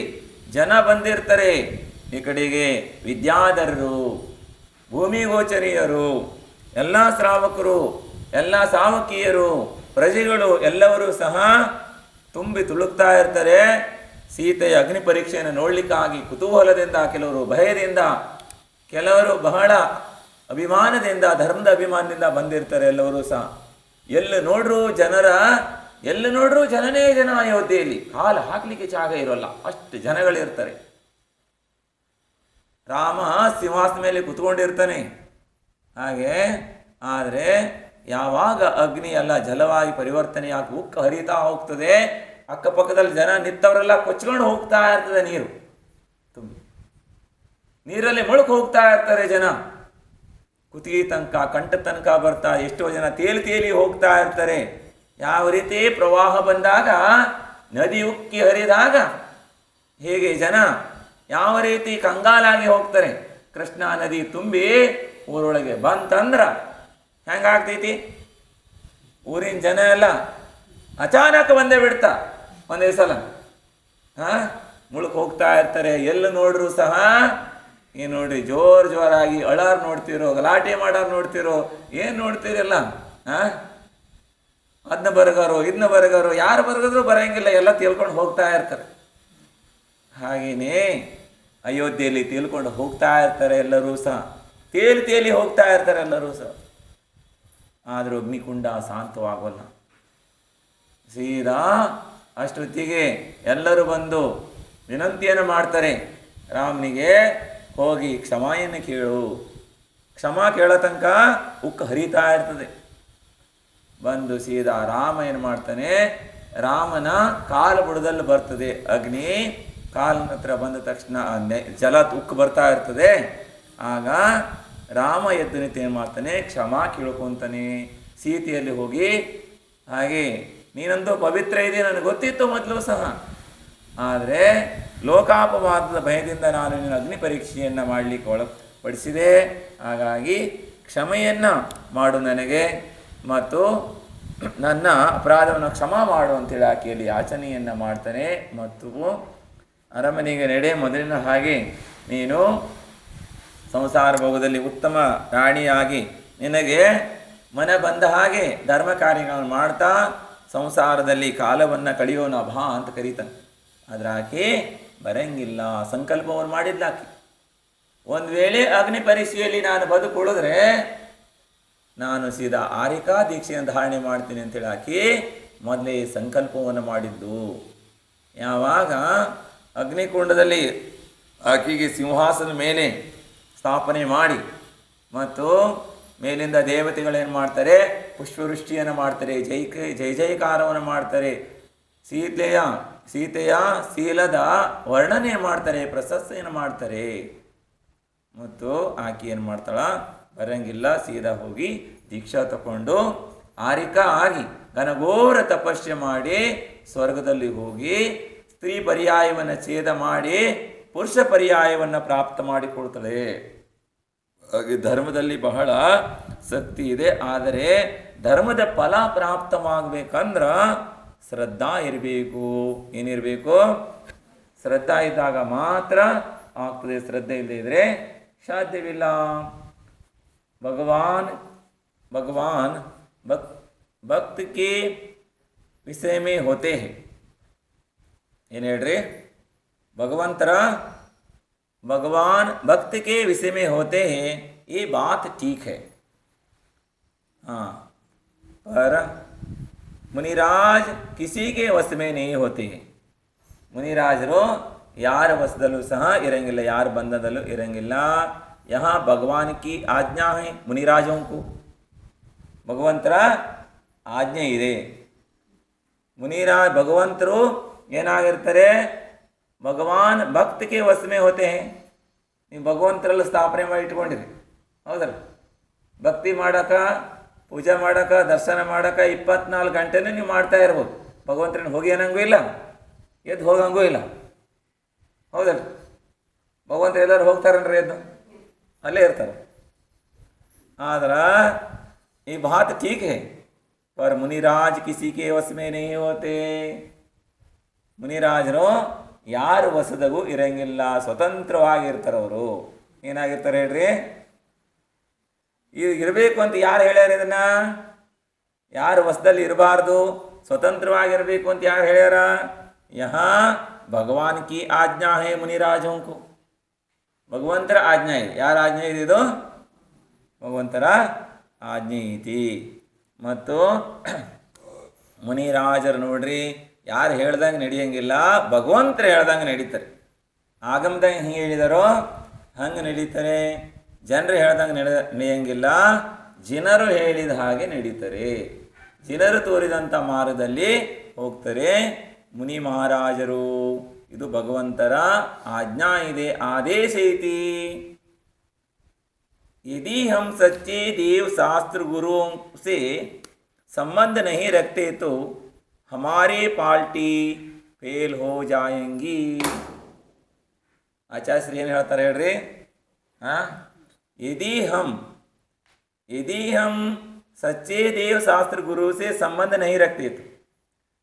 ಜನ ಬಂದಿರ್ತಾರೆ. ಈ ಕಡೆಗೆ ವಿದ್ಯಾಧರರು, ಭೂಮಿಗೋಚರೀಯರು, ಎಲ್ಲ ಶ್ರಾವಕರು, ಎಲ್ಲ ಸಾವಕಿಯರು, ಪ್ರಜೆಗಳು ಎಲ್ಲರೂ ಸಹ ತುಂಬಿ ತುಳುಕ್ತಾ ಇರ್ತಾರೆ. ಸೀತೆಯ ಅಗ್ನಿ ಪರೀಕ್ಷೆಯನ್ನು ನೋಡಲಿಕ್ಕಾಗಿ ಕುತೂಹಲದಿಂದ, ಕೆಲವರು ಭಯದಿಂದ, ಕೆಲವರು ಬಹಳ ಅಭಿಮಾನದಿಂದ, ಧರ್ಮದ ಅಭಿಮಾನದಿಂದ ಬಂದಿರ್ತಾರೆ. ಎಲ್ಲರೂ ಸಹ ಎಲ್ಲಿ ನೋಡ್ರೂ ಜನನೇ ಜನ. ಅಯೋಧ್ಯೆಯಲ್ಲಿ ಕಾಲು ಹಾಕಲಿಕ್ಕೆ ಜಾಗ ಇರೋಲ್ಲ, ಅಷ್ಟು ಜನಗಳಿರ್ತಾರೆ. ರಾಮ ಸಿಂಹಾಸನ ಮೇಲೆ ಕುತ್ಕೊಂಡಿರ್ತಾನೆ. ಹಾಗೆ ಆದರೆ ಯಾವಾಗ ಅಗ್ನಿ ಎಲ್ಲ ಜಲವಾಗಿ ಪರಿವರ್ತನೆಯಾಗಿ ಉಕ್ಕು ಹರಿತಾ ಹೋಗ್ತದೆ, ಅಕ್ಕಪಕ್ಕದಲ್ಲಿ ಜನ ನಿಂತವರೆಲ್ಲ ಕೊಚ್ಕೊಂಡು ಹೋಗ್ತಾ ಇರ್ತದೆ. ನೀರಲ್ಲಿ ಮುಳುಕು ಹೋಗ್ತಾ ಇರ್ತಾರೆ ಜನ. ಕುತ್ತಿಗೆ ತನಕ, ಕಂಠ ತನಕ ಬರ್ತಾ, ಎಷ್ಟೋ ಜನ ತೇಲಿ ಹೋಗ್ತಾ ಇರ್ತಾರೆ. ಯಾವ ರೀತಿ ಪ್ರವಾಹ ಬಂದಾಗ, ನದಿ ಉಕ್ಕಿ ಹರಿದಾಗ ಹೇಗೆ ಜನ ಯಾವ ರೀತಿ ಕಂಗಾಲಾಗಿ ಹೋಗ್ತಾರೆ, ಕೃಷ್ಣಾ ನದಿ ತುಂಬಿ ಊರೊಳಗೆ ಬಂತಂದ್ರ ಹೆಂಗಾಗ್ತೈತಿ, ಊರಿನ ಜನ ಎಲ್ಲ ಅಚಾನಕ್ ಬಂದೇ ಬಿಡ್ತಾ ಒಂದೇ ಸಲ ಮುಳುಕ್ ಹೋಗ್ತಾ ಇರ್ತಾರೆ. ಎಲ್ಲ ನೋಡ್ರು ಸಹ ಏನು ನೋಡ್ರಿ, ಜೋರಾಗಿ ಅಳಾರ್ ನೋಡ್ತಿರೋ, ಗಲಾಟೆ ಮಾಡಾರ್ ನೋಡ್ತಿರೋ, ಏನು ನೋಡ್ತೀರಲ್ಲ, ಅದನ್ನ ಇದನ್ನ ಬರಗಾರೋ, ಯಾರು ಬರಗಿದ್ರು ಬರಂಗಿಲ್ಲ, ಎಲ್ಲ ತೇಲ್ಕೊಂಡು ಹೋಗ್ತಾ ಇರ್ತಾರೆ. ಹಾಗೇನೇ ಅಯೋಧ್ಯೆಯಲ್ಲಿ ತೇಲ್ಕೊಂಡು ಹೋಗ್ತಾ ಇರ್ತಾರೆ ಎಲ್ಲರೂ ಸಹ, ತೇಲಿ ಹೋಗ್ತಾ ಇರ್ತಾರೆ ಎಲ್ಲರೂ ಸಹ. ಆದರೂ ಅಗ್ನಿಕುಂಡ ಶಾಂತವಾಗೋಲ್ಲ. ಸೀದಾ ಅಷ್ಟೊತ್ತಿಗೆ ಎಲ್ಲರೂ ಬಂದು ವಿನಂತಿಯನ್ನು ಮಾಡ್ತಾರೆ ರಾಮನಿಗೆ, ಹೋಗಿ ಕ್ಷಮೆಯನ್ನು ಕೇಳು. ಕ್ಷಮಾ ಕೇಳೋ ತನಕ ಉಕ್ಕು ಹರಿತಾ ಇರ್ತದೆ. ಬಂದು ಸೀದಾ ರಾಮ ಏನು ಮಾಡ್ತಾನೆ, ರಾಮನ ಕಾಲು ಬುಡದಲ್ಲಿ ಬರ್ತದೆ ಅಗ್ನಿ. ಕಾಲಿನ ಹತ್ರ ಬಂದ ತಕ್ಷಣ ಜಲ ಉಕ್ಕು ಬರ್ತಾ ಇರ್ತದೆ. ಆಗ ರಾಮ ಎದ್ದು ನಿಂತು ಏನು ಮಾಡ್ತಾನೆ, ಕ್ಷಮಾ ಕೇಳ್ಕೊತಾನೆ ಸೀತೆಯಲ್ಲಿ ಹೋಗಿ. ಹಾಗೆ ನೀನಂತೂ ಪವಿತ್ರ ಇದೆ, ನನಗೆ ಗೊತ್ತಿತ್ತು ಮೊದಲು ಸಹ, ಆದರೆ ಲೋಕಾಪವಾದದ ಭಯದಿಂದ ನಾನು ನಿನ್ನ ಅಗ್ನಿ ಪರೀಕ್ಷೆಯನ್ನು ಮಾಡಲಿಕ್ಕೆ ಒಳಪಡಿಸಿದೆ. ಹಾಗಾಗಿ ಕ್ಷಮೆಯನ್ನು ಮಾಡು ನನಗೆ, ಮತ್ತು ನನ್ನ ಅಪರಾಧವನ್ನು ಕ್ಷಮಾ ಮಾಡು ಅಂತೇಳಿ ಆಕೆಯಲ್ಲಿ ಯಾಚನೆಯನ್ನು ಮಾಡ್ತಾನೆ. ಮತ್ತು ಅರಮನೆಗೆ ನಡೆ, ಮೊದಲಿನ ಹಾಗೆ ನೀನು ಸಂಸಾರ ಭೋಗದಲ್ಲಿ ಉತ್ತಮ ರಾಣಿಯಾಗಿ ನಿನಗೆ ಮನ ಬಂದ ಹಾಗೆ ಧರ್ಮ ಕಾರ್ಯಗಳನ್ನು ಮಾಡ್ತಾ ಸಂಸಾರದಲ್ಲಿ ಕಾಲವನ್ನು ಕಳೆಯೋಣ ಬಾ ಅಂತ ಕರೀತಾನೆ. ಆದರೆ ಆಕೆ ಬರಂಗಿಲ್ಲ. ಸಂಕಲ್ಪವನ್ನು ಮಾಡಿದ್ಲ ಆಕೆ, ಒಂದು ವೇಳೆ ಅಗ್ನಿ ಪರೀಕ್ಷೆಯಲ್ಲಿ ನಾನು ಬದುಕುಳಿದ್ರೆ ನಾನು ಸೀದಾ ಆರಿಕಾ ದೀಕ್ಷೆಯನ್ನು ಧಾರಣೆ ಮಾಡ್ತೀನಿ ಅಂತೇಳಿ ಆಕೆ ಮೊದಲೇ ಸಂಕಲ್ಪವನ್ನು ಮಾಡಿದ್ದು. ಯಾವಾಗ ಅಗ್ನಿಕುಂಡದಲ್ಲಿ ಆಕೆಗೆ ಸಿಂಹಾಸನ ಮೇಲೆ ಸ್ಥಾಪನೆ ಮಾಡಿ ಮತ್ತು ಮೇಲಿಂದ ದೇವತೆಗಳೇನು ಮಾಡ್ತಾರೆ, ಪುಷ್ಪವೃಷ್ಟಿಯನ್ನು ಮಾಡ್ತಾರೆ, ಜಯ ಜಯಕಾರವನ್ನು ಮಾಡ್ತಾರೆ, ಸೀತೆಯ ಶೀಲದ ವರ್ಣನೆ ಮಾಡ್ತಾರೆ, ಪ್ರಶಸ್ತಿಯನ್ನು ಮಾಡ್ತಾರೆ. ಮತ್ತು ಆಕೆ ಏನು ಮಾಡ್ತಾಳ, ಬರಂಗಿಲ್ಲ, ಸೀದಾ ಹೋಗಿ ದೀಕ್ಷಾ ತಗೊಂಡು ಆರಿಕ ಆಗಿ ಘನಘೋರ ತಪಸ್ಸೆ ಮಾಡಿ ಸ್ವರ್ಗದಲ್ಲಿ ಹೋಗಿ ಸ್ತ್ರೀ ಪರ್ಯಾಯವನ್ನು ಛೇದ ಮಾಡಿ ಪುರುಷ ಪರ್ಯಾಯವನ್ನು ಪ್ರಾಪ್ತ ಮಾಡಿಕೊಳ್ತಾಳೆ. ಹಾಗೆ ಧರ್ಮದಲ್ಲಿ ಬಹಳ ಶಕ್ತಿ ಇದೆ. ಆದರೆ ಧರ್ಮದ ಫಲ ಪ್ರಾಪ್ತವಾಗಬೇಕಂದ್ರೆ ಶ್ರದ್ಧಾ ಇರಬೇಕು. ಏನಿರಬೇಕು? ಶ್ರದ್ಧಾ ಇದ್ದಾಗ ಮಾತ್ರ ಆಗ್ತದೆ. ಶ್ರದ್ಧೆ ಇಲ್ಲದೆ ಇದ್ದರೆ ಸಾಧ್ಯವಿಲ್ಲ. भगवान भक्त के विषय में होते हैं. ಏನು ಹೇಳ್ರಿ? भगवान भक्त के विषय में होते हैं, ये बात ठीक है. हाँ, पर मुनिराज किसी के वश में नहीं होते हैं. ಮುನಿರಾಜರು ಯಾರ ವಶದಲ್ಲೂ ಸಹ ಇರಂಗಿಲ್ಲ, ಯಾರ ಬಂಧದಲ್ಲೂ ಇರಂಗಿಲ್ಲ. यहाँ भगवान की आज्ञा है मुनिराजों को. ಭಗವಂತರ ಆಜ್ಞೆ ಇದೆ. ಭಗವಂತರು ಏನಾಗಿರ್ತಾರೆ? ಭಗವಾನ್ ಭಕ್ತಿಗೆ ವಶಮೇ ಹೋತೆ ಹೇ. ನೀವು ಭಗವಂತರೆಲ್ಲ ಸ್ಥಾಪನೆ ಮಾಡಿ ಇಟ್ಕೊಂಡಿರಿ, ಹೌದಲ್ಲ? ಭಕ್ತಿ ಮಾಡೋಕೆ, ಪೂಜೆ ಮಾಡೋಕೆ, ದರ್ಶನ ಮಾಡೋಕೆ 24 ಗಂಟೆನೂ ನೀವು ಮಾಡ್ತಾ ಇರ್ಬೋದು. ಭಗವಂತರನ್ನ ಹೋಗಿ ಅನ್ನಂಗೂ ಇಲ್ಲ, ಎದ್ದು ಹೋಗಂಗೂ ಇಲ್ಲ, ಹೌದಲ್ಲ? ಭಗವಂತರು ಎಲ್ಲರೂ ಹೋಗ್ತಾರನ್ರಿ, ಎದ್ದು ಅಲ್ಲೇ ಇರ್ತಾರೆ. ಆದ್ರೆ ये बात ठीक है, पर मुनिराज किसी के वश में नहीं होते. ಮುನಿರಾಜರು ಯಾರ ವಶದಗೂ ಇರಂಗಿಲ್ಲ, ಸ್ವತಂತ್ರವಾಗಿರ್ತಾರೆ. ಅವರು ಏನಾಗಿರ್ತಾರೆ ಹೇಳ್ರಿ? ಇದು ಇರಬೇಕು ಅಂತ ಯಾರು ಹೇಳ್ಯಾರ? ಇದನ್ನ ಯಾರ ವಶದಲ್ಲಿ ಇರಬಾರ್ದು, ಸ್ವತಂತ್ರವಾಗಿರಬೇಕು ಅಂತ ಯಾರು ಹೇಳ್ಯಾರ? ಯಹಾ ಭಗವಾನ್ ಕಿ ಆಜ್ಞಾ ಹೇ ಮುನಿರಾಜೋं को. ಭಗವಂತರ ಆಜ್ಞಾ ಇದೆ. ಯಾರ ಆಜ್ಞೆ ಇದೆ? ಇದು ಭಗವಂತರ ಆಜ್ಞೆ ಐತಿ. ಮತ್ತು ಮುನಿರಾಜರು ನೋಡ್ರಿ, ಯಾರು ಹೇಳ್ದಂಗೆ ನಡೆಯಂಗಿಲ್ಲ, ಭಗವಂತರು ಹೇಳ್ದಂಗೆ ನಡೀತಾರೆ. ಆಗಮದಂಗೆ ಹಿಂಗೆ ಹೇಳಿದಾರೋ ಹಂಗೆ ನಡೀತಾರೆ. ಜನರು ಹೇಳ್ದಂಗೆ ನಡೆಯಂಗಿಲ್ಲ, ಜನರು ಹೇಳಿದ ಹಾಗೆ ನಡೀತಾರೆ. ಜನರು ತೋರಿದಂಥ ಮಾರ್ಗದಲ್ಲಿ ಹೋಗ್ತಾರೆ ಮುನಿ ಮಹಾರಾಜರು. ಇದು ಭಗವಂತರ ಆಜ್ಞಾ ಇದೆ, ಆದೇಶ ಐತಿ. यदि हम सच्चे देव शास्त्र गुरुओं से संबंध नहीं रखते तो हमारी पार्टी फेल हो जाएंगी. आचार्य श्री ಏನು ಹೇಳ್ತಾರೆ ಹೇಳ್ರಿ? यदि हम सच्चे देव शास्त्र गुरु से संबंध नहीं रखते तो,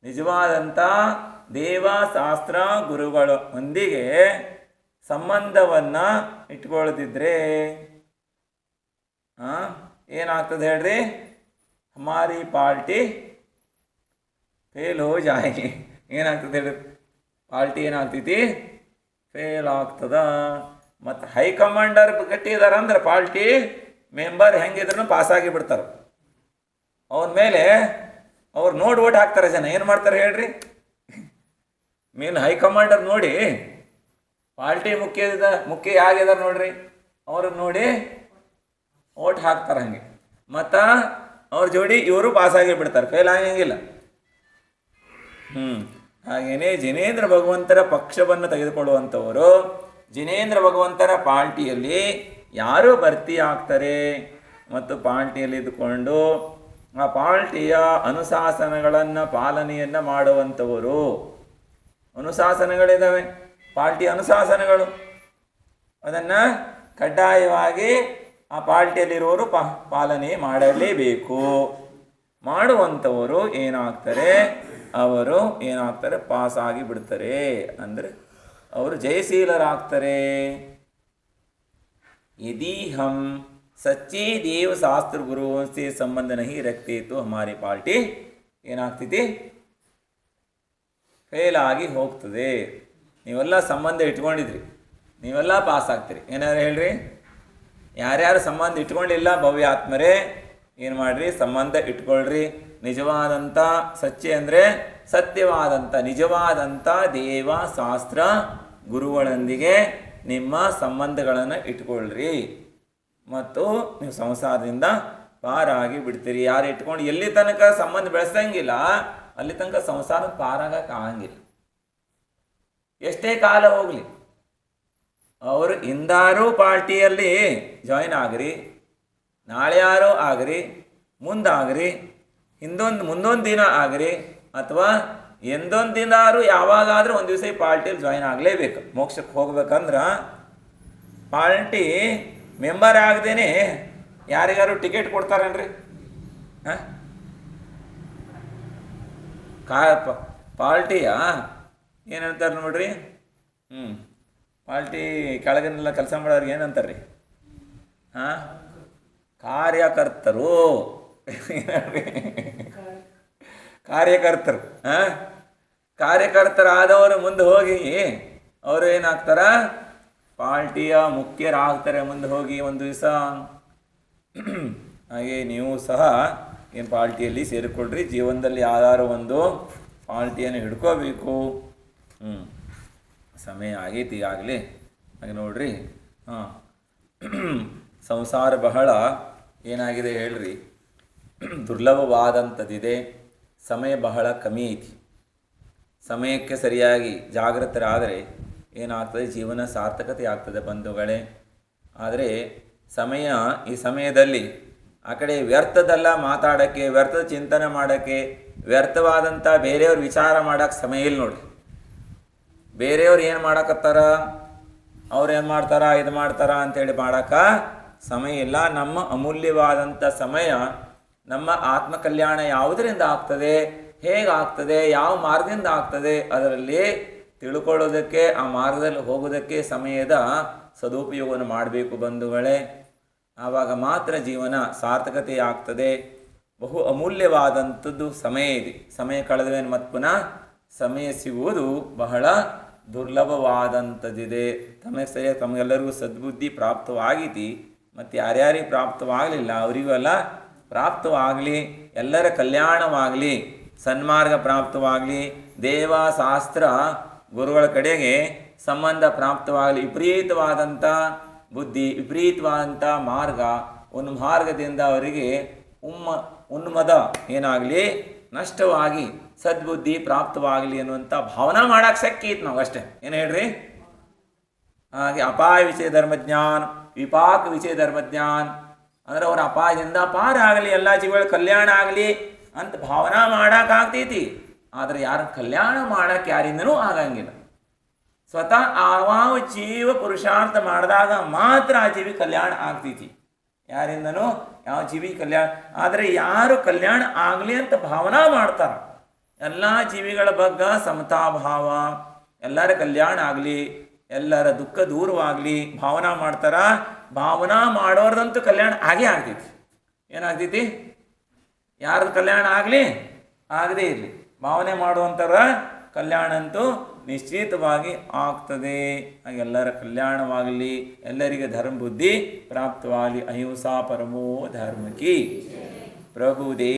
ನಿಜವಾದಂಥ ದೇವ ಶಾಸ್ತ್ರ ಗುರುಗಳೊಂದಿಗೆ ಸಂಬಂಧವನ್ನು ಇಟ್ಕೊಳ್ಳದಿದ್ರೆ ಏನಾಗ್ತದೆ ಹೇಳ್ರಿ? ಹಮಾರಿ ಪಾರ್ಟಿ ಫೇಲ್ ಹೋ ಜಾಯೇಗಿ. ಏನಾಗ್ತದೆ ಹೇಳ್ರಿ? ಪಾರ್ಟಿ ಏನಾಗ್ತೈತಿ? ಫೇಲ್ ಆಗ್ತದ. ಮತ್ತು ಹೈಕಮಾಂಡರ್ ಗಟ್ಟಿದಾರ ಅಂದ್ರೆ ಪಾರ್ಟಿ ಮೆಂಬರ್ ಹೆಂಗಿದ್ರು ಪಾಸಾಗಿ ಬಿಡ್ತಾರೆ. ಅವನ ಮೇಲೆ ಅವ್ರು ನೋಡಿ ಓಟ್ ಹಾಕ್ತಾರೆ ಜನ. ಏನು ಮಾಡ್ತಾರೆ ಹೇಳ್ರಿ? ಮೇನ್ ಹೈಕಮಾಂಡರ್ ನೋಡಿ, ಪಾರ್ಟಿ ಮುಖ್ಯ ಯಾಗಿದಾರೆ ನೋಡ್ರಿ, ಅವ್ರನ್ನ ನೋಡಿ ಓಟ್ ಹಾಕ್ತಾರೆ. ಹಂಗೆ ಮತ್ತು ಅವ್ರ ಜೋಡಿ ಇವರು ಪಾಸಾಗಿ ಬಿಡ್ತಾರೆ, ಫೇಲ್ ಆಗಂಗಿಲ್ಲ. ಹಾಗೆಯೇ ಜಿನೇಂದ್ರ ಭಗವಂತರ ಪಕ್ಷವನ್ನು ತೆಗೆದುಕೊಳ್ಳುವಂಥವರು ಜಿನೇಂದ್ರ ಭಗವಂತರ ಪಾರ್ಟಿಯಲ್ಲಿ ಯಾರು ಭರ್ತಿ ಆಗ್ತಾರೆ ಮತ್ತು ಪಾರ್ಟಿಯಲ್ಲಿ ಇದ್ದುಕೊಂಡು ಆ ಪಾರ್ಟಿಯ ಅನುಶಾಸನಗಳನ್ನು ಪಾಲನೆಯನ್ನು ಮಾಡುವಂಥವರು. ಅನುಶಾಸನಗಳಿದ್ದಾವೆ, ಪಾರ್ಟಿ ಅನುಶಾಸನಗಳು. ಅದನ್ನು ಕಡ್ಡಾಯವಾಗಿ ಆ ಪಾರ್ಟಿಯಲ್ಲಿರೋರು ಪಾಲನೆ ಮಾಡಲೇಬೇಕು. ಮಾಡುವಂಥವರು ಏನಾಗ್ತಾರೆ? ಅವರು ಏನಾಗ್ತಾರೆ? ಪಾಸಾಗಿ ಬಿಡ್ತಾರೆ. ಅಂದರೆ ಅವರು ಜಯಶೀಲರಾಗ್ತಾರೆ. यदि हम सच्चे देव शास्त्र गुरुओं से संबंध नहीं रखते तो हमारी पार्टी ಏನಾಗ್ತೈತಿ? ಫೇಲ್ ಆಗಿ ಹೋಗ್ತದೆ. ನೀವೆಲ್ಲ ಸಂಬಂಧ ಇಟ್ಕೊಂಡಿದ್ರಿ, ನೀವೆಲ್ಲ ಪಾಸ್ ಆಗ್ತೀರಿ. ಏನಾದ್ರು ಹೇಳ್ರಿ? ಯಾರ್ಯಾರು ಸಂಬಂಧ ಇಟ್ಕೊಂಡಿಲ್ಲ ಭವ್ಯಾತ್ಮರೇ, ಏನು ಮಾಡಿರಿ? ಸಂಬಂಧ ಇಟ್ಕೊಳ್ರಿ. ನಿಜವಾದಂಥ ಸತ್ಯ ಅಂದರೆ ಸತ್ಯವಾದಂಥ ನಿಜವಾದಂಥ ದೇವ ಶಾಸ್ತ್ರ ಗುರುಗಳೊಂದಿಗೆ ನಿಮ್ಮ ಸಂಬಂಧಗಳನ್ನು ಇಟ್ಕೊಳ್ರಿ ಮತ್ತು ನೀವು ಸಂಸಾರದಿಂದ ಪಾರಾಗಿ ಬಿಡ್ತೀರಿ. ಯಾರು ಇಟ್ಕೊಂಡು ಎಲ್ಲಿ ತನಕ ಸಂಬಂಧ ಬೆಳೆಸಂಗಿಲ್ಲ ಅಲ್ಲಿ ತನಕ ಸಂಸಾರ ಪಾರಾಗಕ್ಕೆ ಆಗಂಗಿಲ್ಲ. ಎಷ್ಟೇ ಕಾಲ ಹೋಗಲಿ, ಅವರು ಇಂದಾರು ಪಾರ್ಟಿಯಲ್ಲಿ ಜಾಯಿನ್ ಆಗ್ರಿ, ನಾಳೆ ಯಾರೋ ಆಗ್ರಿ, ಮುಂದಾಗ್ರಿ, ಮುಂದೊಂದು ದಿನ ಆಗ್ರಿ, ಅಥವಾ ಎಂದೊಂದು ದಿನಾರು ಯಾವಾಗಾದರೂ ಒಂದು ದಿವಸ ಈ ಪಾರ್ಟಿಯಲ್ಲಿ ಜಾಯಿನ್ ಆಗಲೇಬೇಕು. ಮೋಕ್ಷಕ್ಕೆ ಹೋಗ್ಬೇಕಂದ್ರೆ ಪಾರ್ಟಿ ಮೆಂಬರ್ ಆಗದೇನೆ ಯಾರಿಗಾರು ಟಿಕೆಟ್ ಕೊಡ್ತಾರೇನ್ರಿ? ಹಾಂ, ಪಾರ್ಟಿಯ ಏನು ಹೇಳ್ತಾರೆ ನೋಡ್ರಿ, ಪಾರ್ಟಿ ಕೆಳಗಿನೆಲ್ಲ ಕೆಲಸ ಮಾಡೋರಿಗೆ ಏನಂತಾರೆ ರೀ? ಹಾಂ, ಕಾರ್ಯಕರ್ತರು. ಕಾರ್ಯಕರ್ತರು. ಹಾಂ, ಕಾರ್ಯಕರ್ತರಾದವರು ಮುಂದೆ ಹೋಗಿ ಅವರು ಏನಾಗ್ತಾರ? ಪಾರ್ಟಿಯ ಮುಖ್ಯರಾಗ್ತಾರೆ ಮುಂದೆ ಹೋಗಿ ಒಂದು ದಿವಸ. ಹಾಗೆ ನೀವು ಸಹ ಏನು ಪಾರ್ಟಿಯಲ್ಲಿ ಸೇರಿಕೊಳ್ಳ್ರಿ. ಜೀವನದಲ್ಲಿ ಯಾವ್ದಾದ್ರು ಒಂದು ಪಾರ್ಟಿಯನ್ನು ಹಿಡ್ಕೋಬೇಕು. ಸಮಯ ಆಗೈತಿ ಈಗಾಗಲೇ. ಹಾಗೆ ನೋಡ್ರಿ, ಹಾಂ, ಸಂಸಾರ ಬಹಳ ಏನಾಗಿದೆ ಹೇಳ್ರಿ, ದುರ್ಲಭವಾದಂಥದ್ದಿದೆ. ಸಮಯ ಬಹಳ ಕಮ್ಮಿ ಐತಿ. ಸಮಯಕ್ಕೆ ಸರಿಯಾಗಿ ಜಾಗೃತರಾದರೆ ಏನಾಗ್ತದೆ? ಜೀವನ ಸಾರ್ಥಕತೆ ಆಗ್ತದೆ ಬಂಧುಗಳೇ. ಆದರೆ ಈ ಸಮಯದಲ್ಲಿ ಆ ಕಡೆ ವ್ಯರ್ಥದಲ್ಲ ಮಾತಾಡೋಕ್ಕೆ, ವ್ಯರ್ಥದ ಚಿಂತನೆ ಮಾಡೋಕ್ಕೆ, ವ್ಯರ್ಥವಾದಂಥ ಬೇರೆಯವ್ರ ವಿಚಾರ ಮಾಡೋಕ್ಕೆ ಸಮಯ ಇಲ್ಲ ನೋಡ್ರಿ. ಬೇರೆಯವ್ರು ಏನು ಮಾಡಕತ್ತಾರ, ಅವ್ರು ಏನು ಮಾಡ್ತಾರ, ಇದು ಮಾಡ್ತಾರ ಅಂಥೇಳಿ ಮಾಡೋಕ್ಕೆ ಸಮಯ ಇಲ್ಲ. ನಮ್ಮ ಅಮೂಲ್ಯವಾದಂಥ ಸಮಯ, ನಮ್ಮ ಆತ್ಮಕಲ್ಯಾಣ ಯಾವುದರಿಂದ ಆಗ್ತದೆ, ಹೇಗಾಗ್ತದೆ, ಯಾವ ಮಾರ್ಗದಿಂದ ಆಗ್ತದೆ, ಅದರಲ್ಲಿ ತಿಳ್ಕೊಳ್ಳೋದಕ್ಕೆ, ಆ ಮಾರ್ಗದಲ್ಲಿ ಹೋಗೋದಕ್ಕೆ ಸಮಯದ ಸದುಪಯೋಗವನ್ನು ಮಾಡಬೇಕು ಬಂಧುಗಳೇ. ಆವಾಗ ಮಾತ್ರ ಜೀವನ ಸಾರ್ಥಕತೆ ಆಗ್ತದೆ. ಬಹು ಅಮೂಲ್ಯವಾದಂಥದ್ದು ಸಮಯ ಇದೆ. ಸಮಯ ಕಳೆದವೇನು ಮತ್ತು ಪುನಃ ಸಮಯ ಸಿಗುವುದು ಬಹಳ ದುರ್ಲಭವಾದಂಥದ್ದಿದೆ. ತಮಗೆಲ್ಲರಿಗೂ ಸದ್ಬುದ್ಧಿ ಪ್ರಾಪ್ತವಾಗೈತಿ. ಮತ್ತು ಯಾರ್ಯಾರಿಗೆ ಪ್ರಾಪ್ತವಾಗಲಿಲ್ಲ ಅವರಿಗೂ ಎಲ್ಲ ಪ್ರಾಪ್ತವಾಗಲಿ, ಎಲ್ಲರ ಕಲ್ಯಾಣವಾಗಲಿ, ಸನ್ಮಾರ್ಗ ಪ್ರಾಪ್ತವಾಗಲಿ, ದೇವಶಾಸ್ತ್ರ ಗುರುಗಳ ಕಡೆಗೆ ಸಂಬಂಧ ಪ್ರಾಪ್ತವಾಗಲಿ. ವಿಪರೀತವಾದಂಥ ಬುದ್ಧಿ, ವಿಪರೀತವಾದಂಥ ಮಾರ್ಗ, ಒಂದು ಮಾರ್ಗದಿಂದ ಅವರಿಗೆ ಉನ್ಮದ ಏನಾಗಲಿ, ನಷ್ಟವಾಗಿ ಸದ್ಬುದ್ಧಿ ಪ್ರಾಪ್ತವಾಗಲಿ ಅನ್ನುವಂಥ ಭಾವನಾ ಮಾಡೋಕ್ಕೆ ಶಕ್ತಿ ಇತ್ತು ನಾವು ಅಷ್ಟೇ. ಏನು ಹೇಳ್ರಿ? ಹಾಗೆ ಅಪಾಯ ವಿಷಯ ಧರ್ಮಜ್ಞಾನ, ವಿಪಾಕ ವಿಷಯ ಧರ್ಮಜ್ಞಾನ ಅಂದರೆ ಅವ್ರ ಅಪಾಯದಿಂದ ಪಾರ ಆಗಲಿ, ಎಲ್ಲ ಜೀವಗಳ ಕಲ್ಯಾಣ ಆಗಲಿ ಅಂತ ಭಾವನಾ ಮಾಡೋಕ್ಕಾಗ್ತೈತಿ. ಆದರೆ ಯಾರು ಕಲ್ಯಾಣ ಮಾಡೋಕ್ಕೆ ಯಾರಿಂದನೂ ಆಗಂಗಿಲ್ಲ. ಸ್ವತಃ ಆವಾವ ಜೀವ ಪುರುಷಾರ್ಥ ಮಾಡಿದಾಗ ಮಾತ್ರ ಆ ಜೀವಿ ಕಲ್ಯಾಣ ಆಗ್ತೈತಿ. ಯಾರಿಂದನೂ ಯಾವ ಜೀವಿ ಕಲ್ಯಾಣ. ಆದರೆ ಯಾರು ಕಲ್ಯಾಣ ಆಗಲಿ ಅಂತ ಭಾವನಾ ಮಾಡ್ತಾರೆ, ಎಲ್ಲ ಜೀವಿಗಳ ಬಗ್ಗೆ ಸಮತಾಭಾವ, ಎಲ್ಲರ ಕಲ್ಯಾಣ ಆಗಲಿ, ಎಲ್ಲರ ದುಃಖ ದೂರವಾಗಲಿ ಭಾವನಾ ಮಾಡ್ತಾರ. ಭಾವನಾ ಮಾಡೋರ್ದಂತೂ ಕಲ್ಯಾಣ ಆಗೇ ಆಗ್ತೈತಿ. ಏನಾಗ್ತೈತಿ? ಯಾರ್ದು ಕಲ್ಯಾಣ ಆಗಲಿ ಆಗದೇ ಇರಲಿ, ಭಾವನೆ ಮಾಡುವಂಥರ ಕಲ್ಯಾಣ ಅಂತೂ ನಿಶ್ಚಿತವಾಗಿ ಆಗ್ತದೆ. ಹಾಗೆ ಎಲ್ಲರ ಕಲ್ಯಾಣವಾಗಲಿ, ಎಲ್ಲರಿಗೆ ಧರ್ಮ ಬುದ್ಧಿ ಪ್ರಾಪ್ತವಾಗಲಿ. ಅಹಿಂಸಾ ಪರಮೋ ಧರ್ಮಕಿ. ಪ್ರಭು ದೇ